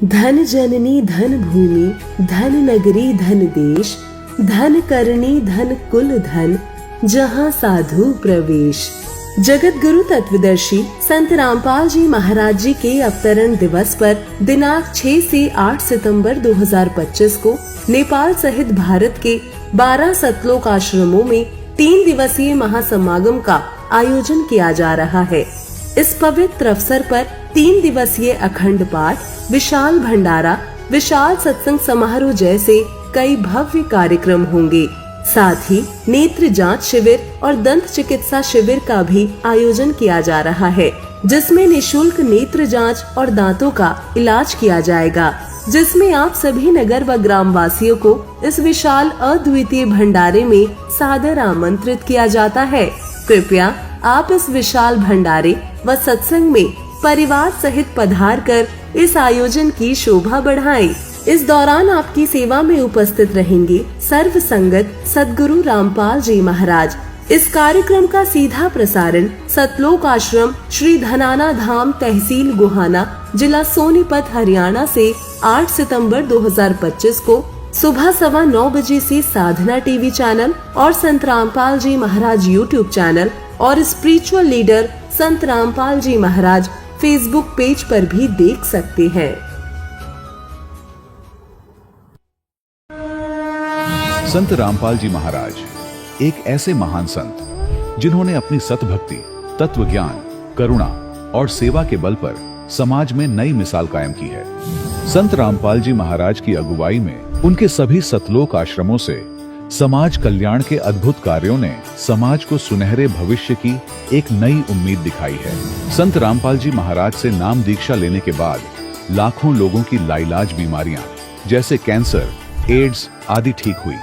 धन जननी धन भूमि धन नगरी धन देश, धन करनी धन कुल धन, जहाँ साधु प्रवेश। जगत गुरु तत्वदर्शी संत रामपाल जी महाराज जी के अवतरण दिवस पर दिनांक 6 से 8 सितंबर 2025 को नेपाल सहित भारत के 12 सतलोक आश्रमों में 3 दिवसीय महासमागम का आयोजन किया जा रहा है। इस पवित्र अवसर पर 3 दिवसीय अखंड पाठ, विशाल भंडारा, विशाल सत्संग समारोह जैसे कई भव्य कार्यक्रम होंगे। साथ ही नेत्र जांच शिविर और दंत चिकित्सा शिविर का भी आयोजन किया जा रहा है, जिसमें निशुल्क नेत्र जांच और दांतों का इलाज किया जाएगा, जिसमें आप सभी नगर व ग्राम वासियों को इस विशाल अद्वितीय भंडारे में सादर आमंत्रित किया जाता है। कृपया आप इस विशाल भंडारे व सत्संग में परिवार सहित पधार कर इस आयोजन की शोभा बढ़ाएं। इस दौरान आपकी सेवा में उपस्थित रहेंगे सर्व संगत सद्गुरु रामपाल जी महाराज। इस कार्यक्रम का सीधा प्रसारण सतलोक आश्रम श्री धनाना धाम, तहसील गोहाना, जिला सोनीपत, हरियाणा से 8 सितंबर 2025 को सुबह 9:15 बजे से साधना टीवी चैनल और संत रामपाल जी महाराज यूट्यूब चैनल और स्पिरिचुअल लीडर संत रामपाल जी महाराज फेसबुक पेज पर भी देख सकते हैं। संत रामपाल जी महाराज एक ऐसे महान संत जिन्होंने अपनी सतभक्ति, तत्व ज्ञान, करुणा और सेवा के बल पर समाज में नई मिसाल कायम की है। संत रामपाल जी महाराज की अगुवाई में उनके सभी सतलोक आश्रमों से समाज कल्याण के अद्भुत कार्यों ने समाज को सुनहरे भविष्य की एक नई उम्मीद दिखाई है। संत रामपाल जी महाराज से नाम दीक्षा लेने के बाद लाखों लोगों की लाइलाज बीमारियां जैसे कैंसर, एड्स आदि ठीक हुई।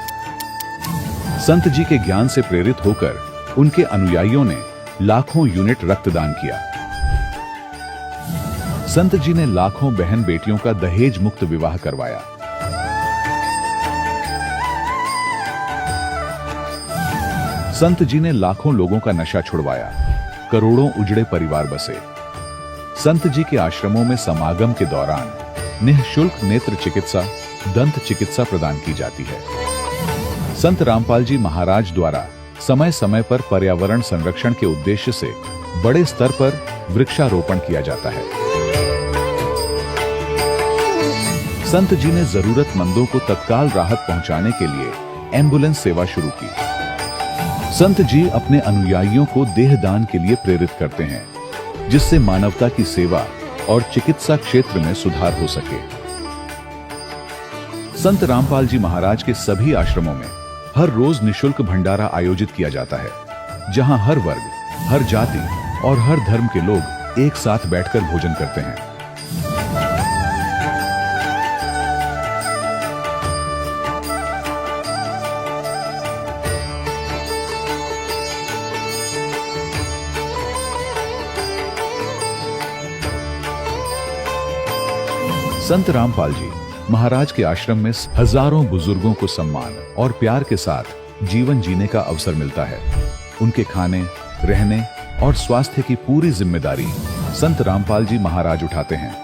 संत जी के ज्ञान से प्रेरित होकर उनके अनुयायियों ने लाखों यूनिट रक्तदान किया। संत जी ने लाखों बहन बेटियों का दहेज मुक्त विवाह करवाया। संत जी ने लाखों लोगों का नशा छुड़वाया, करोड़ों उजड़े परिवार बसे। संत जी के आश्रमों में समागम के दौरान निःशुल्क नेत्र चिकित्सा, दंत चिकित्सा प्रदान की जाती है। संत रामपाल जी महाराज द्वारा समय समय पर पर्यावरण संरक्षण के उद्देश्य से बड़े स्तर पर वृक्षारोपण किया जाता है। संत जी ने जरूरतमंदों को तत्काल राहत पहुंचाने के लिए एम्बुलेंस सेवा शुरू की। संत जी अपने अनुयायियों को देहदान के लिए प्रेरित करते हैं, जिससे मानवता की सेवा और चिकित्सा क्षेत्र में सुधार हो सके। संत रामपाल जी महाराज के सभी आश्रमों में हर रोज निशुल्क भंडारा आयोजित किया जाता है, जहां हर वर्ग, हर जाति और हर धर्म के लोग एक साथ बैठकर भोजन करते हैं। संत रामपाल जी महाराज के आश्रम में हजारों बुजुर्गों को सम्मान और प्यार के साथ जीवन जीने का अवसर मिलता है। उनके खाने, रहने और स्वास्थ्य की पूरी जिम्मेदारी संत रामपाल जी महाराज उठाते हैं।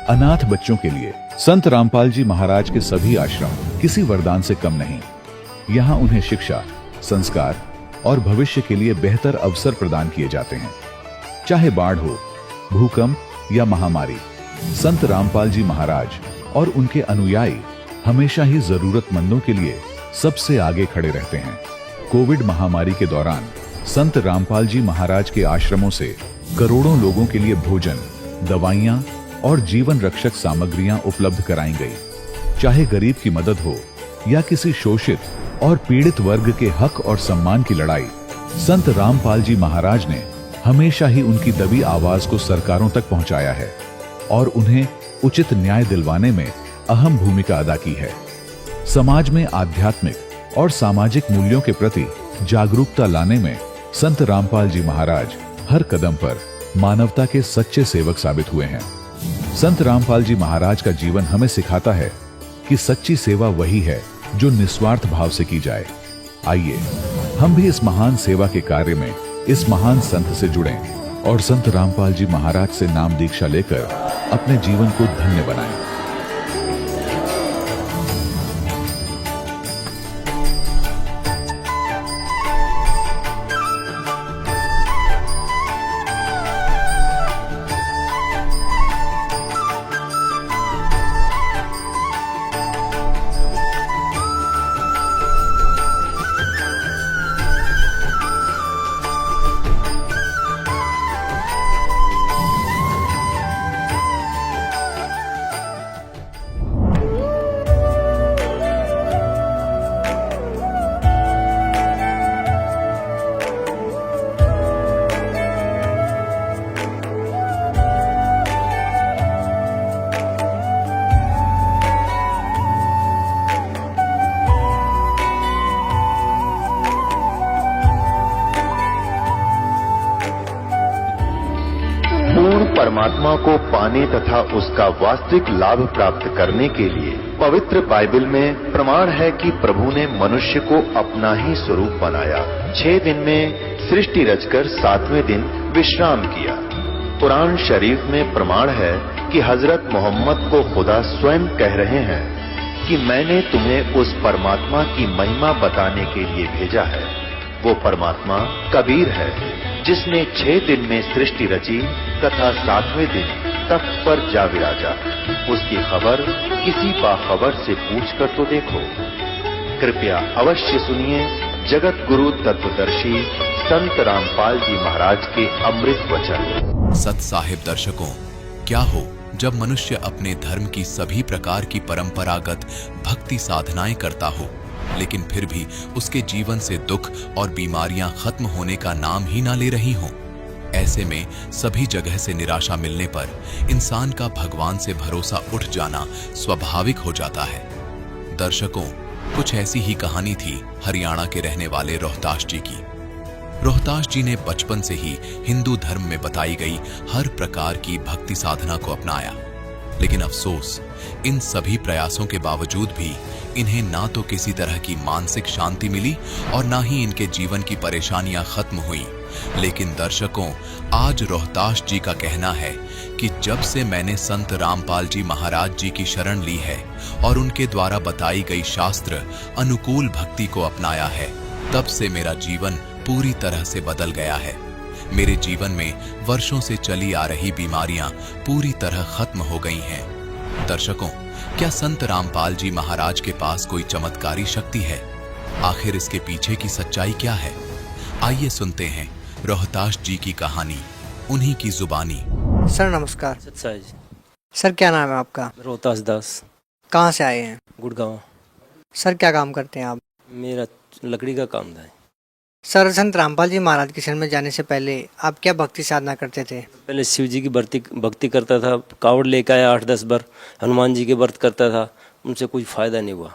अनाथ बच्चों के लिए संत रामपाल जी महाराज के सभी आश्रम किसी वरदान से कम नहीं। यहाँ उन्हें शिक्षा, संस्कार और भविष्य के लिए बेहतर अवसर प्रदान किए जाते हैं। चाहे बाढ़ हो, भूकंप या महामारी, संत रामपाल जी महाराज और उनके अनुयायी हमेशा ही जरूरतमंदों के लिए सबसे आगे खड़े रहते हैं। कोविड महामारी के दौरान संत रामपाल जी महाराज के आश्रमों से करोड़ों लोगों के लिए भोजन, दवाइयां और जीवन रक्षक सामग्रियां उपलब्ध कराई गई। चाहे गरीब की मदद हो या किसी शोषित और पीड़ित वर्ग के हक और सम्मान की लड़ाई, संत रामपाल जी महाराज ने हमेशा ही उनकी दबी आवाज को सरकारों तक पहुंचाया है और उन्हें उचित न्याय दिलवाने में अहम भूमिका अदा की है। समाज में आध्यात्मिक और सामाजिक मूल्यों के प्रति जागरूकता लाने में संत रामपाल जी महाराज हर कदम पर मानवता के सच्चे सेवक साबित हुए हैं। संत रामपाल जी महाराज का जीवन हमें सिखाता है कि सच्ची सेवा वही है जो निस्वार्थ भाव से की जाए। आइए हम भी इस महान सेवा के कार्य में इस महान संत से जुड़ें और संत रामपाल जी महाराज से नाम दीक्षा लेकर अपने जीवन को धन्य बनाएं। परमात्मा को पाने तथा उसका वास्तविक लाभ प्राप्त करने के लिए पवित्र बाइबल में प्रमाण है कि प्रभु ने मनुष्य को अपना ही स्वरूप बनाया। 6 दिन में सृष्टि रचकर 7वें दिन विश्राम किया। कुरान शरीफ में प्रमाण है कि हजरत मोहम्मद को खुदा स्वयं कह रहे हैं कि मैंने तुम्हें उस परमात्मा की महिमा बताने के लिए भेजा है। वो परमात्मा कबीर है जिसने 6 दिन में सृष्टि रची तथा 7वें दिन तख्त पर जा विराजा। उसकी खबर किसी बाखबर से पूछकर तो देखो। कृपया अवश्य सुनिए जगत गुरु तत्वदर्शी संत रामपाल जी महाराज के अमृत वचन। सत साहिब दर्शकों, क्या हो जब मनुष्य अपने धर्म की सभी प्रकार की परंपरागत भक्ति साधनाएं करता हो, लेकिन फिर भी उसके जीवन से दुख और बीमारियां खत्म होने का नाम ही ना ले रही हों। ऐसे में सभी जगह से निराशा मिलने पर इंसान का भगवान से भरोसा उठ जाना स्वाभाविक हो जाता है। दर्शकों, कुछ ऐसी ही कहानी थी हरियाणा के रहने वाले रोहतास जी की। रोहतास जी ने बचपन से ही हिंदू धर्म में बताई गई हर प्रकार की भक्ति साधना को अपनाया, लेकिन अफसोस इन सभी प्रयासों के बावजूद भी इन्हें ना तो किसी तरह की मानसिक शांति मिली और ना ही इनके जीवन की परेशानियां खत्म हुई। लेकिन दर्शकों, आज रोहतास जी का कहना है कि जब से मैंने संत रामपाल जी महाराज जी की शरण ली है और उनके द्वारा बताई गई शास्त्र अनुकूल भक्ति को अपनाया है, तब से मेरा जीवन पूरी तरह से बदल गया है। मेरे जीवन में वर्षों से चली आ रही बीमारियां पूरी तरह खत्म हो गई हैं। दर्शकों, क्या संत रामपाल जी महाराज के पास कोई चमत्कारी शक्ति है? आखिर इसके पीछे की सच्चाई क्या है? आइए सुनते हैं रोहतास जी की कहानी, उन्हीं की जुबानी। सर नमस्कार। सत्साई जी। सर क्या नाम है आपका? रोहतास दास। कहाँ से आए हैं? गुड़गांव। सर क्या काम करते हैं आप? मेरा लकड़ी का काम था। सर संत रामपाल जी महाराज के शरण में जाने से पहले आप क्या भक्ति साधना करते थे? पहले शिव जी की भक्ति करता था, कावड़ लेकर आया 8-10 बार, हनुमान जी के व्रत करता था, उनसे कुछ फ़ायदा नहीं हुआ।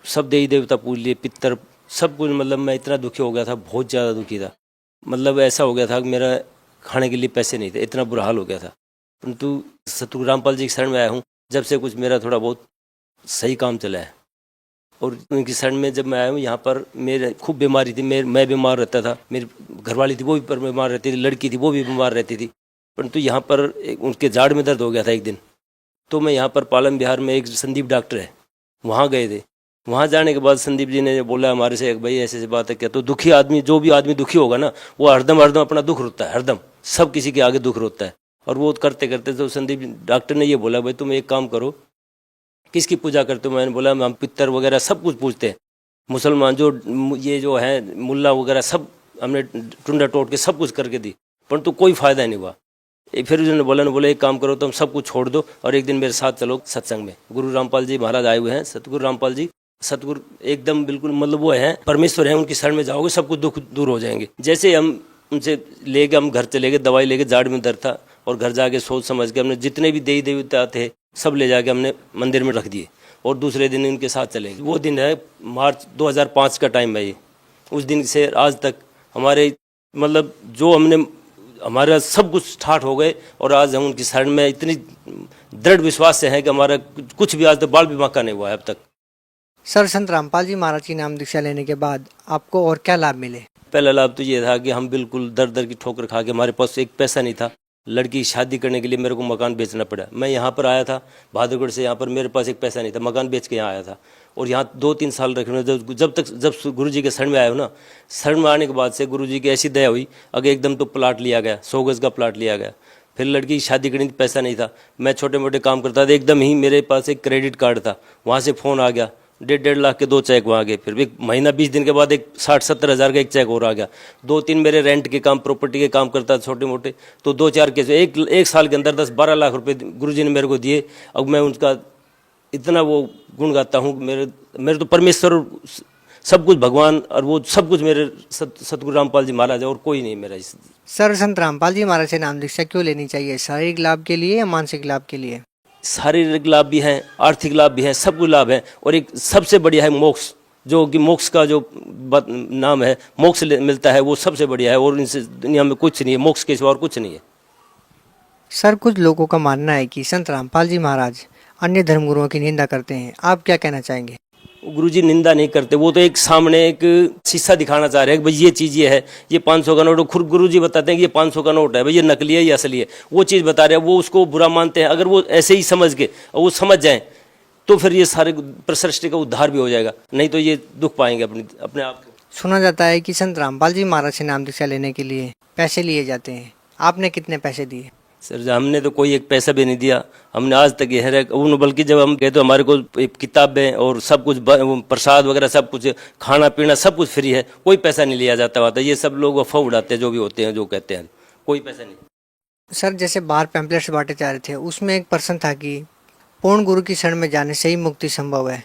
सब देवी देवता पूज लिए, पितर सब कुछ, मतलब मैं इतना दुखी हो गया था, बहुत ज़्यादा दुखी था। मतलब ऐसा हो गया था कि मेरा खाने के लिए पैसे नहीं थे, इतना बुरा हाल हो गया था। परंतु सतगुरु रामपाल जी के शरण में आया हूँ, जब से कुछ मेरा थोड़ा बहुत सही काम चला है। और उनकी शरण में जब मैं आया हूँ, यहाँ पर मेरे खूब बीमारी थी, मैं बीमार रहता था, मेरी घरवाली थी वो भी बीमार रहती थी, लड़की थी वो भी बीमार रहती थी। परंतु यहाँ पर उनके जाड़ में दर्द हो गया था एक दिन, तो मैं यहाँ पर पालम बिहार में एक संदीप डॉक्टर है, वहाँ गए थे। वहाँ जाने के बाद संदीप जी ने बोला हमारे से, भाई ऐसे ऐसी बात है क्या? तो दुखी आदमी, जो भी आदमी दुखी होगा ना, वो हरदम अपना दुख रोता है, हरदम सब किसी के आगे दुख रोता है। और वो करते करते तो संदीप डॉक्टर ने ये बोला, भाई तुम एक काम करो, किसकी पूजा करते हो? मैंने बोला हम पितर वगैरह सब कुछ पूजते हैं, मुसलमान जो ये जो है मुल्ला वगैरह सब हमने टुंडा टोट के सब कुछ करके दी, परंतु कोई फ़ायदा नहीं हुआ। फिर उन्होंने बोला एक काम करो, तुम सब कुछ छोड़ दो और एक दिन मेरे साथ चलो सत्संग में। गुरु रामपाल जी महाराज आए हुए हैं, सतगुरु रामपाल जी, सतगुरु एकदम बिल्कुल मतलब वो हैं, परमेश्वर हैं, उनकी शरण में जाओगे सब कुछ दुख दूर हो जाएंगे। जैसे हम उनसे लेके हम घर चले गए, दवाई लेके, जाड़ में दर्द था, और घर जाके सोच समझ के हमने जितने भी देवी देवता थे सब ले जाके हमने मंदिर में रख दिए और दूसरे दिन इनके साथ चले गए। वो दिन है मार्च 2005 का टाइम है ये। उस दिन से आज तक हमारे मतलब जो हमने हमारा सब कुछ स्टार्ट हो गए और आज हम उनकी शरण में इतनी दृढ़ विश्वास से हैं कि हमारा कुछ भी आज तक बाल भी मक्का नहीं हुआ है अब तक। सर संत रामपाल जी महाराज की नाम दीक्षा लेने के बाद आपको और क्या लाभ मिले? पहला लाभ तो ये था कि हम बिल्कुल दर दर की ठोकर खा के, हमारे पास एक पैसा नहीं था, लड़की की शादी करने के लिए मेरे को मकान बेचना पड़ा। मैं यहाँ पर आया था बहादुरगढ़ से, यहाँ पर मेरे पास एक पैसा नहीं था, मकान बेच के यहाँ आया था और यहाँ 2-3 साल रखे। जब गुरु जी के शरण में आया हो ना, शरण में आने के बाद से गुरु जी की ऐसी दया हुई, अगर एकदम तो प्लाट लिया गया, 100 गज का प्लाट लिया गया। फिर लड़की की शादी करने की पैसा नहीं था, मैं छोटे मोटे काम करता था, एकदम ही मेरे पास एक क्रेडिट कार्ड था, वहाँ से फ़ोन आ गया, 1.5 लाख के 2 चेक वहाँ गए। फिर एक महीना 20 दिन के बाद एक 60-70 हज़ार का एक चेक और आ गया। 2-3 मेरे रेंट के काम, प्रॉपर्टी के काम करता था छोटे मोटे, तो 2-4 केस एक साल के अंदर 10-12 लाख रुपए गुरुजी ने मेरे को दिए। अब मैं उनका इतना वो गुण गाता हूँ, मेरे तो परमेश्वर सब कुछ भगवान और वो सब कुछ मेरे सतगुरु रामपाल जी महाराज है और कोई नहीं मेरा। सर संत रामपाल जी महाराज से नाम दीक्षा क्यों लेनी चाहिए? शारीरिक लाभ के लिए या मानसिक लाभ के लिए? शारीरिक लाभ भी हैं, आर्थिक लाभ भी हैं, सब कुछ लाभ है। और एक सबसे बढ़िया है मोक्ष, जो कि मोक्ष का जो नाम है, मोक्ष मिलता है, वो सबसे बढ़िया है। और इनसे दुनिया में कुछ नहीं है, मोक्ष के सिवा और कुछ नहीं है। सर कुछ लोगों का मानना है कि संत रामपाल जी महाराज अन्य धर्मगुरुओं की निंदा करते हैं, आप क्या कहना चाहेंगे? गुरु जी निंदा नहीं करते, वो तो एक सामने एक शीशा दिखाना चाह रहे हैं कि भाई ये चीज़ ये है, ये 500 का नोट, खुद गुरु जी बताते हैं कि ये 500 का नोट है, भाई ये नकली है ये असली है, वो चीज़ बता रहे हैं, वो उसको बुरा मानते हैं। अगर वो ऐसे ही समझ के और वो समझ जाएं तो फिर ये सारे सृष्टि का उद्धार भी हो जाएगा, नहीं तो ये दुख पाएंगे अपने आप को। सुना जाता है कि संत रामपाल जी महाराज से नाम दीक्षा लेने के लिए पैसे लिए जाते हैं, आपने कितने पैसे दिए? सर हमने तो कोई एक पैसा भी नहीं दिया, हमने आज तक ये है बल्कि जब हम गए तो हमारे को किताबें और सब कुछ प्रसाद वगैरह सब कुछ खाना पीना सब कुछ फ्री है, कोई पैसा नहीं लिया जाता हुआ था। ये सब लोग अफवाह उड़ाते हैं जो भी होते हैं, जो कहते हैं कोई पैसा नहीं। सर जैसे बाहर पैम्पलेट्स बांटे जा रहे थे उसमें एक पर्सन था कि पूर्ण गुरु की शरण में जाने से ही मुक्ति संभव है।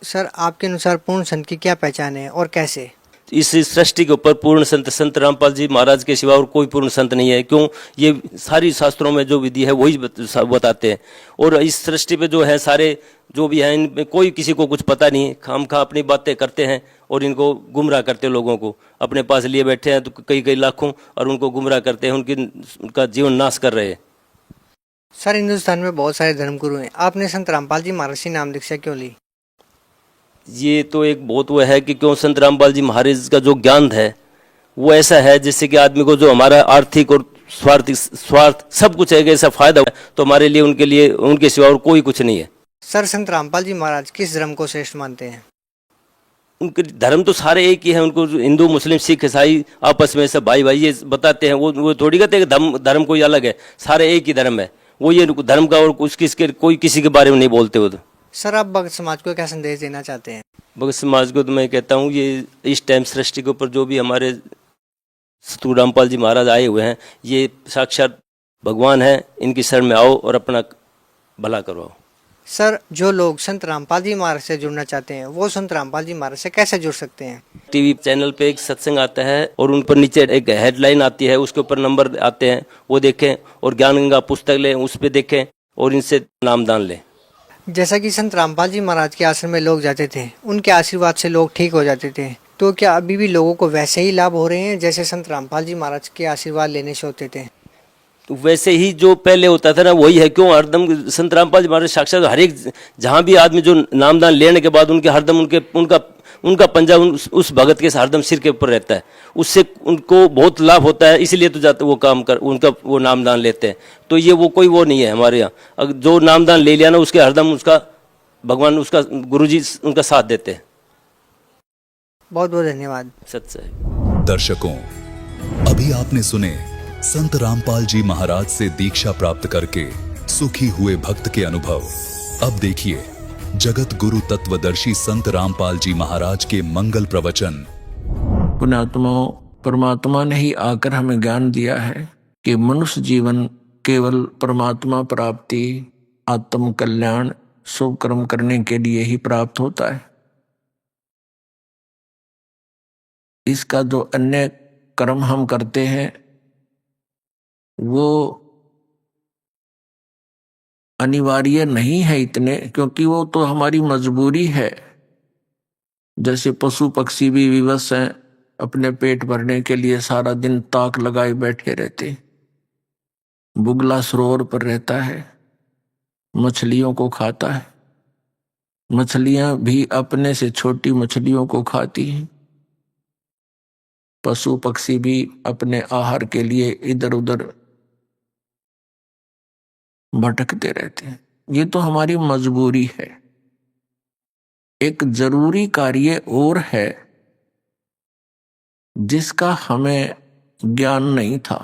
सर आपके अनुसार पूर्ण संत की क्या पहचान है और कैसे? इस सृष्टि के ऊपर पूर्ण संत रामपाल जी महाराज के सिवा और कोई पूर्ण संत नहीं है। क्यों? ये सारी शास्त्रों में जो विधि है वही बताते हैं, और इस सृष्टि पे जो है सारे जो भी हैं इनमें कोई किसी को कुछ पता नहीं है, खामखा अपनी बातें करते हैं और इनको गुमराह करते हैं। लोगों को अपने पास लिए बैठे हैं तो कई कई लाखों, और उनको गुमराह करते हैं, उनका जीवन नाश कर रहे हैं। सर हिंदुस्तान में बहुत सारे धर्मगुरु हैं, आपने संत रामपाल जी महाराज से नाम दीक्षा क्यों ली? ये तो एक बहुत वो है कि क्यों संत रामपाल जी महाराज का जो ज्ञान है वो ऐसा है जिससे कि आदमी को जो हमारा आर्थिक और स्वार्थ सब कुछ है, ऐसा फायदा है तो हमारे लिए उनके लिए उनके सिवा और कोई कुछ नहीं है। सर संत रामपाल जी महाराज किस धर्म को श्रेष्ठ मानते हैं? उनके धर्म तो सारे एक ही है, उनको हिंदू मुस्लिम सिख ईसाई आपस में सब भाई भाई ये बताते हैं। वो थोड़ी कहते हैं कि धर्म कोई अलग है, सारे एक ही धर्म है। वो ये धर्म का और कुछ कोई किसी के बारे में नहीं बोलते। वो तो सर आप भक्त समाज को क्या संदेश देना चाहते हैं? भक्त समाज को तो मैं कहता हूँ ये इस टाइम सृष्टि के ऊपर जो भी हमारे सतगुरु रामपाल जी महाराज आए हुए हैं ये साक्षात भगवान हैं, इनकी शरण में आओ और अपना भला करवाओ। सर जो लोग संत रामपाल जी महाराज से जुड़ना चाहते हैं वो संत रामपाल जी महाराज से कैसे जुड़ सकते हैं? टीवी चैनल पे एक सत्संग आता है और उन पर नीचे एक हेडलाइन आती है, उसके ऊपर नंबर आते हैं, वो देखें, और ज्ञान गंगा पुस्तक लें, उस पर देखें और इनसे नामदान लें। जैसा कि संत रामपाल जी महाराज के आश्रम में लोग जाते थे, उनके आशीर्वाद से लोग ठीक हो जाते थे, तो क्या अभी भी लोगों को वैसे ही लाभ हो रहे हैं जैसे संत रामपाल जी महाराज के आशीर्वाद लेने से होते थे? तो वैसे ही जो पहले होता था ना वही है। क्यों? हरदम संत रामपाल जी महाराज साक्षात हर एक जहाँ भी आदमी जो नामदान लेने के बाद उनके हरदम उनका पंजा उस भगत के हरदम सिर के ऊपर रहता है, उससे उनको बहुत लाभ होता है, इसलिए तो जाते वो काम कर उनका वो नामदान लेते हैं। तो ये वो कोई वो नहीं है हमारे यहाँ, अगर जो नामदान ले लिया ना उसके हरदम उसका भगवान उसका गुरुजी उनका साथ देते हैं। बहुत बहुत धन्यवाद। सच है। दर्शकों, अभी आपने सुने संत रामपाल जी महाराज से दीक्षा प्राप्त करके सुखी हुए भक्त के अनुभव। अब देखिए जगत गुरु तत्वदर्शी संत रामपाल जी महाराज के मंगल प्रवचन। पुण्यात्माओं, परमात्मा ने ही आकर हमें ज्ञान दिया है कि मनुष्य जीवन केवल परमात्मा प्राप्ति, आत्म कल्याण, शुभ कर्म करने के लिए ही प्राप्त होता है। इसका जो अन्य कर्म हम करते हैं वो अनिवार्य नहीं है इतने, क्योंकि वो तो हमारी मजबूरी है। जैसे पशु पक्षी भी विवश हैं, अपने पेट भरने के लिए सारा दिन ताक लगाए बैठे रहते, बुगला सरोवर पर रहता है, मछलियों को खाता है, मछलियां भी अपने से छोटी मछलियों को खाती हैं, पशु पक्षी भी अपने आहार के लिए इधर उधर भटकते रहते हैं। ये तो हमारी मजबूरी है। एक जरूरी कार्य और है जिसका हमें ज्ञान नहीं था,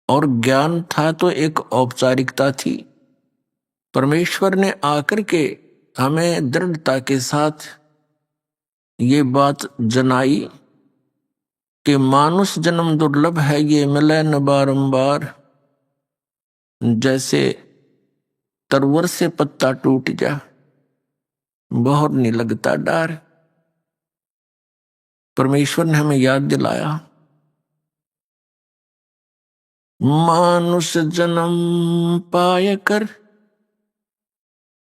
और ज्ञान था तो एक औपचारिकता थी। परमेश्वर ने आकर के हमें दृढ़ता के साथ ये बात जनाई कि मानुष जन्म दुर्लभ है, ये मिले न बारंबार, जैसे तरवर से पत्ता टूट जा, बहुत नहीं लगता डार। परमेश्वर ने हमें याद दिलाया, मानुष जन्म पाय कर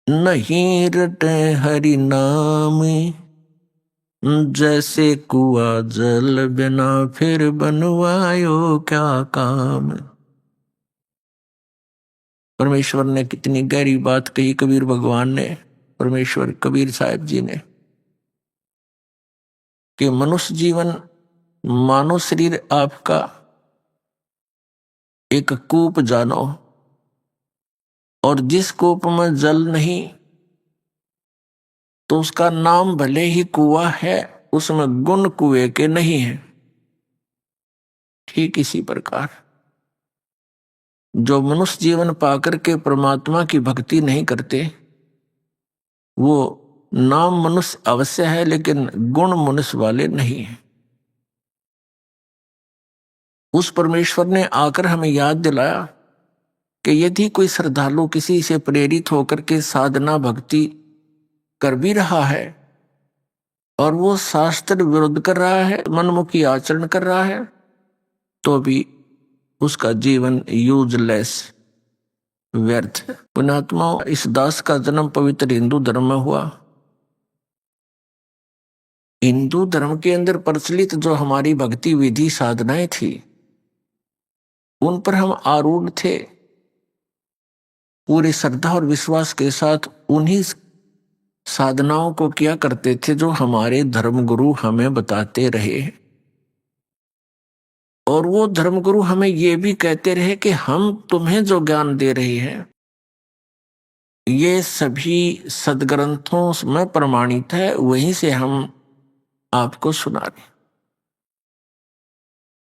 नहीं रटे हरि नाम, जैसे कुआ जल बिना फिर बनवायो क्या काम। परमेश्वर ने कितनी गहरी बात कही, कबीर भगवान ने, परमेश्वर कबीर साहब जी ने, कि मनुष्य जीवन मानव शरीर आपका एक कूप जानो, और जिस कूप में जल नहीं तो उसका नाम भले ही कुआं है, उसमें गुण कुएं के नहीं है। ठीक इसी प्रकार जो मनुष्य जीवन पाकर के परमात्मा की भक्ति नहीं करते, वो नाम मनुष्य अवश्य है लेकिन गुण मनुष्य वाले नहीं है। उस परमेश्वर ने आकर हमें याद दिलाया कि यदि कोई श्रद्धालु किसी से प्रेरित होकर के साधना भक्ति कर भी रहा है और वो शास्त्र विरुद्ध कर रहा है, मनमुखी आचरण कर रहा है, तो भी उसका जीवन यूजलेस, व्यर्थ है। पुण्यात्मा, इस दास का जन्म पवित्र हिंदू धर्म में हुआ। हिंदू धर्म के अंदर प्रचलित जो हमारी भक्ति विधि साधनाएं थी, उन पर हम आरूढ़ थे, पूरी श्रद्धा और विश्वास के साथ उन्हीं साधनाओं को किया करते थे जो हमारे धर्मगुरु हमें बताते रहे। और वो धर्मगुरु हमें ये भी कहते रहे कि हम तुम्हें जो ज्ञान दे रहे हैं ये सभी सदग्रंथों में प्रमाणित है, वहीं से हम आपको सुना रहे।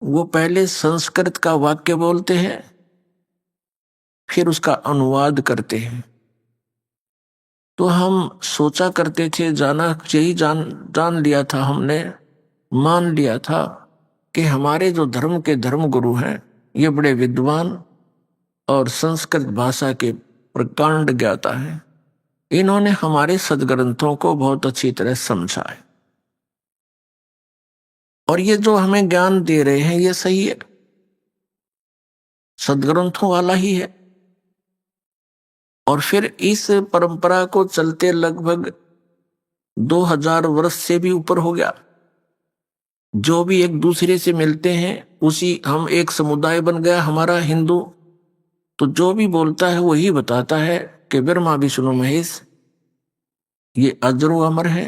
वो पहले संस्कृत का वाक्य बोलते हैं, फिर उसका अनुवाद करते हैं। तो हम सोचा करते थे, जान लिया था हमने, मान लिया था कि हमारे जो धर्म के धर्म गुरु हैं ये बड़े विद्वान और संस्कृत भाषा के प्रकांड ज्ञाता हैं। इन्होंने हमारे सदग्रंथों को बहुत अच्छी तरह समझा है और ये जो हमें ज्ञान दे रहे हैं ये सही है, सदग्रंथों वाला ही है। और फिर इस परंपरा को चलते लगभग 2000 वर्ष से भी ऊपर हो गया। जो भी एक दूसरे से मिलते हैं उसी, हम एक समुदाय बन गया हमारा हिंदू, तो जो भी बोलता है वही बताता है कि ब्रह्मा विष्णु महेश ये अजरो अमर है।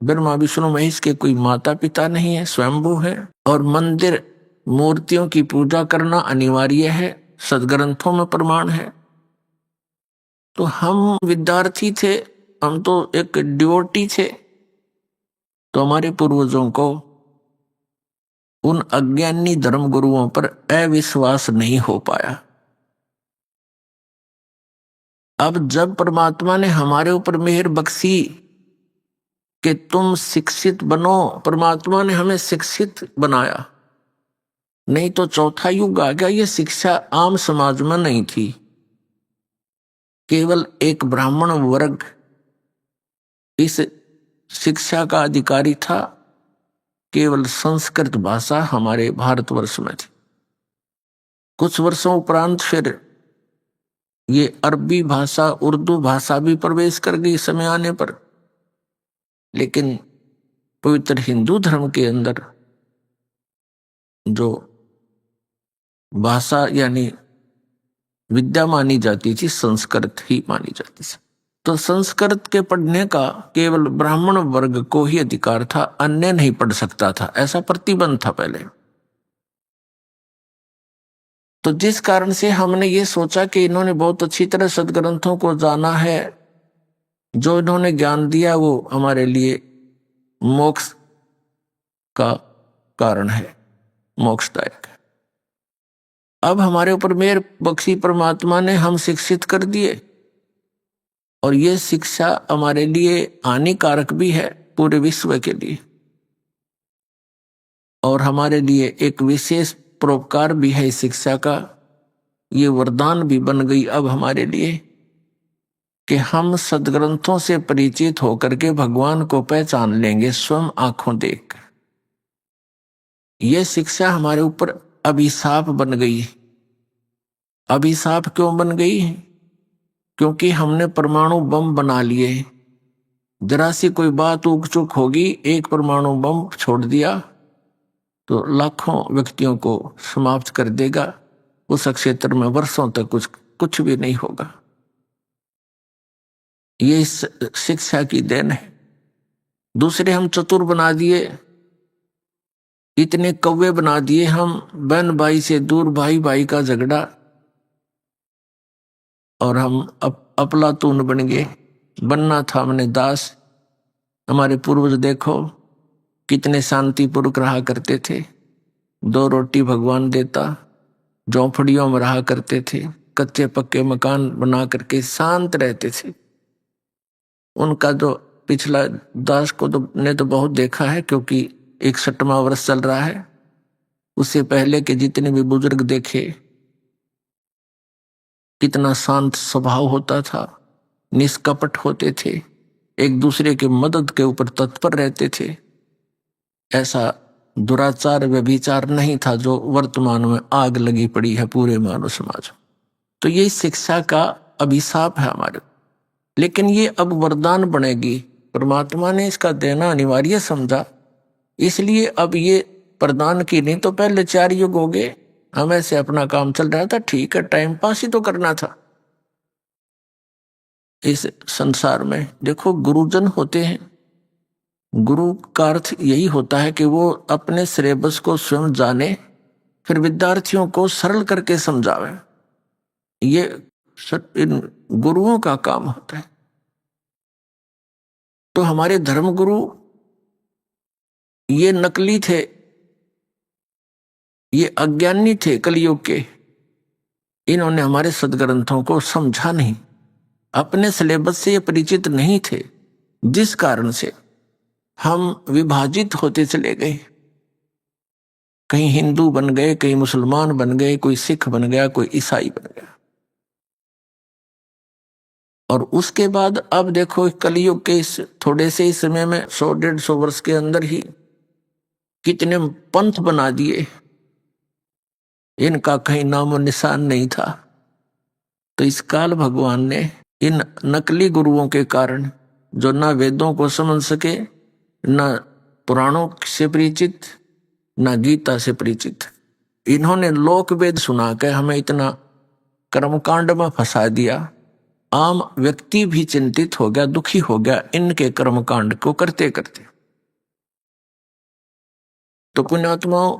ब्रह्मा विष्णु महेश के कोई माता पिता नहीं है, स्वयंभू है। और मंदिर मूर्तियों की पूजा करना अनिवार्य है, सदग्रंथों में प्रमाण है। तो हम विद्यार्थी थे, हम तो एक डिवोटी थे, तो हमारे पूर्वजों को उन अज्ञानी धर्म गुरुओं पर अविश्वास नहीं हो पाया। अब जब परमात्मा ने हमारे ऊपर मेहर बख्शी कि तुम शिक्षित बनो, परमात्मा ने हमें शिक्षित बनाया। नहीं तो चौथा युग आ गया, ये शिक्षा आम समाज में नहीं थी, केवल एक ब्राह्मण वर्ग इस शिक्षा का अधिकारी था। केवल संस्कृत भाषा हमारे भारतवर्ष में थी। कुछ वर्षों उपरांत फिर ये अरबी भाषा, उर्दू भाषा भी प्रवेश कर गई समय आने पर। लेकिन पवित्र हिंदू धर्म के अंदर जो भाषा यानी विद्या मानी जाती थी, संस्कृत ही मानी जाती थी। तो संस्कृत के पढ़ने का केवल ब्राह्मण वर्ग को ही अधिकार था, अन्य नहीं पढ़ सकता था, ऐसा प्रतिबंध था पहले। तो जिस कारण से हमने ये सोचा कि इन्होंने बहुत अच्छी तरह सदग्रंथों को जाना है, जो इन्होंने ज्ञान दिया वो हमारे लिए मोक्ष का कारण है, मोक्षदायक है। अब हमारे ऊपर मेहर बख्शी परमात्मा ने, हम शिक्षित कर दिए और ये शिक्षा हमारे लिए हानिकारक भी है, पूरे विश्व के लिए, और हमारे लिए एक विशेष परोपकार भी है इस शिक्षा का। ये वरदान भी बन गई अब हमारे लिए कि हम सदग्रंथों से परिचित होकर के भगवान को पहचान लेंगे स्वयं आंखों देख। ये शिक्षा हमारे ऊपर अभिशाप बन गई। अभिशाप क्यों बन गई? क्योंकि हमने परमाणु बम बना लिए। जरा सी कोई बात ऊक चूक होगी, एक परमाणु बम छोड़ दिया तो लाखों व्यक्तियों को समाप्त कर देगा। उस क्षेत्र में वर्षों तक कुछ कुछ भी नहीं होगा। ये इस शिक्षा की देन है। दूसरे हम चतुर बना दिए, इतने कौवे बना दिए हम, बहन भाई से दूर, भाई भाई का झगड़ा, और हम अफलातून बन गए। बनना था हमने दास। हमारे पूर्वज देखो कितने शांतिपूर्वक रहा करते थे। 2 रोटी भगवान देता, झोंपड़ियों में रहा करते थे, कच्चे पक्के मकान बना करके शांत रहते थे। उनका जो पिछला दास को ने तो बहुत देखा है, क्योंकि 61वां वर्ष चल रहा है। उससे पहले के जितने भी बुजुर्ग देखे, कितना शांत स्वभाव होता था, निष्कपट होते थे, एक दूसरे की मदद के ऊपर तत्पर रहते थे। ऐसा दुराचार व्यभिचार नहीं था जो वर्तमान में आग लगी पड़ी है पूरे मानव समाज में। तो ये शिक्षा का अभिशाप है हमारे, लेकिन ये अब वरदान बनेगी। परमात्मा ने इसका देना अनिवार्य समझा, इसलिए अब ये प्रदान की। नहीं तो पहले 4 युग हो गए, हम ऐसे अपना काम चल रहा था, ठीक है, टाइम पास ही तो करना था। इस संसार में देखो गुरुजन होते हैं, गुरु का अर्थ यही होता है कि वो अपने सिलेबस को स्वयं जाने, फिर विद्यार्थियों को सरल करके समझावे। ये इन गुरुओं का काम होता है। तो हमारे धर्मगुरु ये नकली थे, ये अज्ञानी थे कलयुग के। इन्होंने हमारे सदग्रंथों को समझा नहीं, अपने सिलेबस से ये परिचित नहीं थे, जिस कारण से हम विभाजित होते चले गए। कहीं हिंदू बन गए, कहीं मुसलमान बन गए, कोई सिख बन गया, कोई ईसाई बन गया। और उसके बाद अब देखो कलयुग के इस थोड़े से ही समय में 100-150 वर्ष के अंदर ही कितने पंथ बना दिए, इनका कहीं नामो निशान नहीं था। तो इस काल भगवान ने इन नकली गुरुओं के कारण, जो ना वेदों को समझ सके, ना पुराणों से परिचित, ना गीता से परिचित, इन्होंने लोक वेद सुना के हमें इतना कर्मकांड में फंसा दिया। आम व्यक्ति भी चिंतित हो गया, दुखी हो गया इनके कर्मकांड को करते करते। तो पुण्यात्माओं,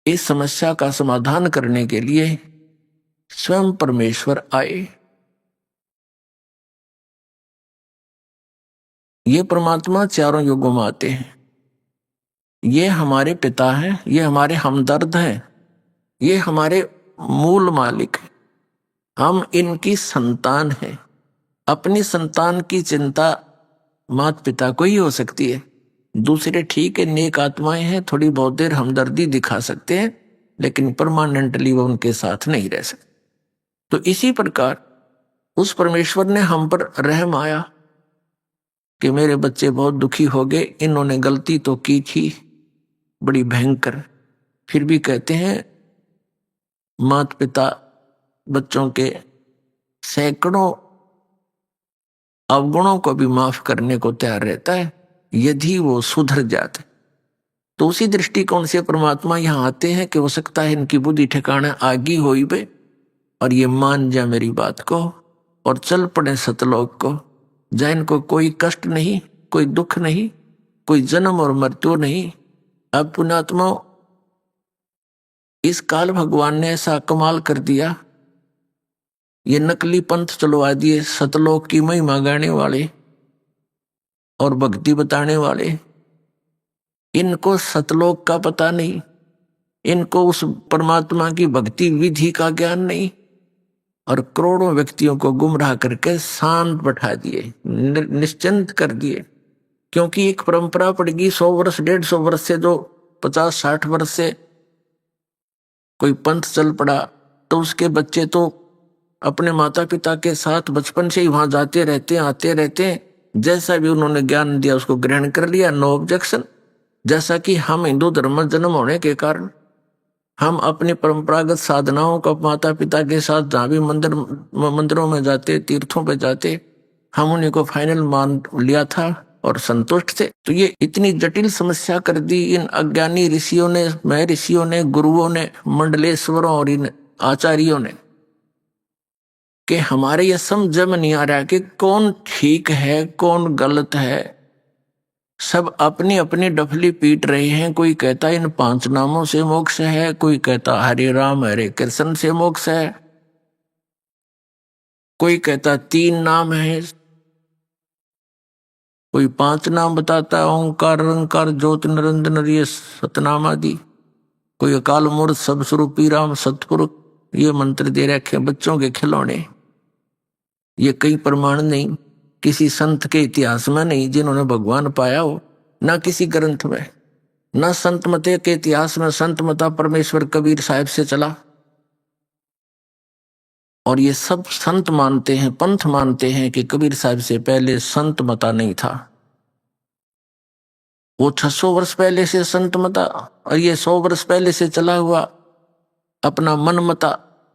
इस समस्या का समाधान करने के लिए स्वयं परमेश्वर आए। ये परमात्मा 4 युगों में आते हैं। ये हमारे पिता हैं, ये हमारे हमदर्द हैं, ये हमारे मूल मालिक हैं। हम इनकी संतान हैं। अपनी संतान की चिंता माता पिता को ही हो सकती है। दूसरे ठीक है, नेक आत्माएं हैं, थोड़ी बहुत देर हमदर्दी दिखा सकते हैं, लेकिन परमानेंटली वो उनके साथ नहीं रह सकते। तो इसी प्रकार उस परमेश्वर ने हम पर रहम आया कि मेरे बच्चे बहुत दुखी हो गए, इन्होंने गलती तो की थी बड़ी भयंकर, फिर भी कहते हैं माता पिता बच्चों के सैकड़ों अवगुणों को भी माफ करने को तैयार रहता है यदि वो सुधर जाते। तो उसी दृष्टिकोण से परमात्मा यहाँ आते हैं कि हो सकता है इनकी बुद्धि ठिकाना आगी होई बे और ये मान जा मेरी बात को और चल पड़े सतलोक को, जहाँ इनको कोई कष्ट नहीं, कोई दुख नहीं, कोई जन्म और मृत्यु नहीं। अब पुण्यात्मा, इस काल भगवान ने ऐसा कमाल कर दिया, ये नकली पंथ चलवा दिए, सतलोक की महिमा गाने वाले और भक्ति बताने वाले। इनको सतलोक का पता नहीं, इनको उस परमात्मा की भक्ति विधि का ज्ञान नहीं, और करोड़ों व्यक्तियों को गुमराह करके शांत बैठा दिए, निश्चिंत कर दिए। क्योंकि एक परंपरा पड़ गई 100 वर्ष 150 वर्ष से, जो 50-60 वर्ष से कोई पंथ चल पड़ा, तो उसके बच्चे तो अपने माता पिता के साथ बचपन से ही वहां जाते रहते हैं, आते रहते हैं, जैसा भी उन्होंने ज्ञान दिया उसको ग्रहण कर लिया, नो ऑब्जेक्शन। जैसा कि हम हिंदू धर्म में जन्म होने के कारण हम अपनी परंपरागत साधनाओं को माता पिता के साथ जहाँ भी मंदिरों में जाते, तीर्थों पे जाते, हम उन्हीं को फाइनल मान लिया था और संतुष्ट थे। तो ये इतनी जटिल समस्या कर दी इन अज्ञानी ऋषियों ने, महर्षियों ने, गुरुओं ने, मंडलेश्वरों और इन आचार्यों ने, कि हमारे ये समझ में नहीं आ रहा कि कौन ठीक है कौन गलत है। सब अपनी अपनी डफली पीट रहे हैं। कोई कहता इन 5 नामों से मोक्ष है, कोई कहता हरे राम हरे कृष्ण से मोक्ष है, कोई कहता 3 नाम है, कोई 5 नाम बताता है, ओंकार निरंकार ज्योति निरंजन ये सतनाम आदि, कोई अकाल मूर्त सब स्वरूपी राम सतपुर ये मंत्र दे रखे बच्चों के खिलौने। ये कई प्रमाण नहीं, किसी संत के इतिहास में नहीं जिन्होंने भगवान पाया हो, ना किसी ग्रंथ में, ना संत मते के इतिहास में संत मता परमेश्वर कबीर साहब से चला। और ये सब संत मानते हैं, पंथ मानते हैं कि कबीर साहब से पहले संत मता नहीं था। वो 600 वर्ष पहले से संत मता और ये 100 वर्ष पहले से चला हुआ अपना मन मता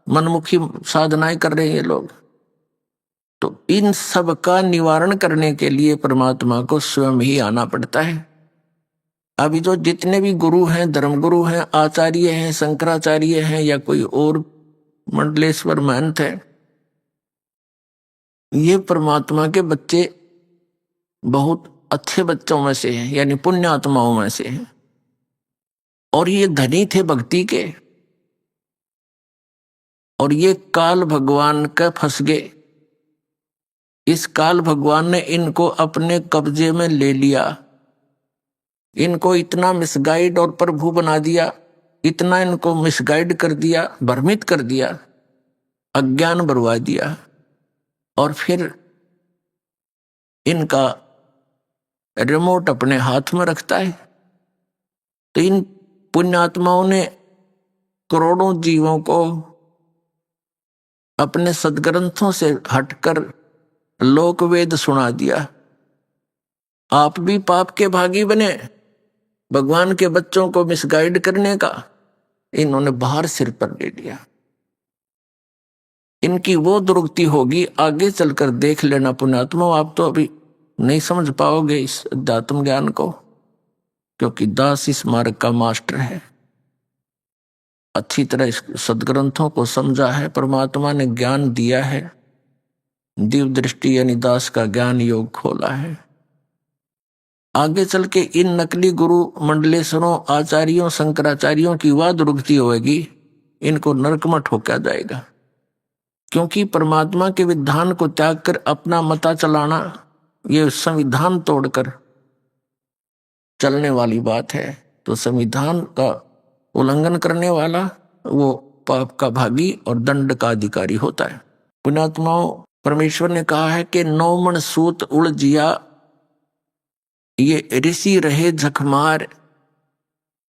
मनमुखी साधनाएं कर रहे हैं लोग। तो इन सब का निवारण करने के लिए परमात्मा को स्वयं ही आना पड़ता है। अभी जो जितने भी गुरु हैं, धर्मगुरु हैं, आचार्य हैं, शंकराचार्य हैं या कोई और मंडलेश्वर महंत है, ये परमात्मा के बच्चे बहुत अच्छे बच्चों में से हैं, यानी पुण्य आत्माओं में से हैं। और ये धनी थे भक्ति के, और ये काल भगवान का फंस गए। इस काल भगवान ने इनको अपने कब्जे में ले लिया, इनको इतना मिसगाइड और प्रभु बना दिया, इतना इनको मिसगाइड कर दिया, भ्रमित कर दिया, अज्ञान बरवा दिया। और फिर इनका रिमोट अपने हाथ में रखता है। तो इन पुण्यात्माओं ने करोड़ों जीवों को अपने सदग्रंथों से हटकर लोक वेद सुना दिया। आप भी पाप के भागी बने, भगवान के बच्चों को मिसगाइड करने का इन्होंने भार सिर पर ले लिया। इनकी वो दुर्गति होगी, आगे चलकर देख लेना पुण्यात्मा। आप तो अभी नहीं समझ पाओगे इस अध्यात्म ज्ञान को, क्योंकि दास इस मार्ग का मास्टर है। अच्छी तरह इस सदग्रंथों को समझा है, परमात्मा ने ज्ञान दिया है, दिव्य दृष्टि यानी दास का ज्ञान योग खोला है। आगे चल के इन नकली गुरु मंडलेश्वरों आचार्यों शंकराचार्यों की वह दुर्गति होगी, इनको नरक में ठोका जाएगा। क्योंकि परमात्मा के विधान को त्याग कर अपना मता चलाना, ये संविधान तोड़कर चलने वाली बात है। तो संविधान का उल्लंघन करने वाला वो पाप का भागी और दंड का अधिकारी होता है। पुण्यात्माओं, परमेश्वर ने कहा है कि 9 मन सूत उलझिया ये ऋषि रहे झकमार,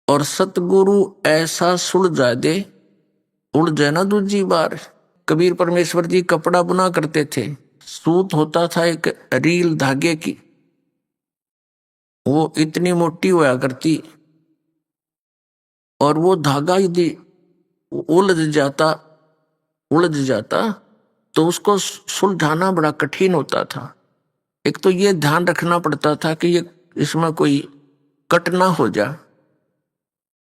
और सतगुरु ऐसा सुलझा दे उलझे ना दूजी बार। कबीर परमेश्वर जी कपड़ा बुना करते थे, सूत होता था एक रील धागे की, वो इतनी मोटी होया करती, और वो धागा यदि उलझ जाता तो उसको सुलझाना बड़ा कठिन होता था। एक तो ये ध्यान रखना पड़ता था कि ये इसमें कोई कट ना हो जा,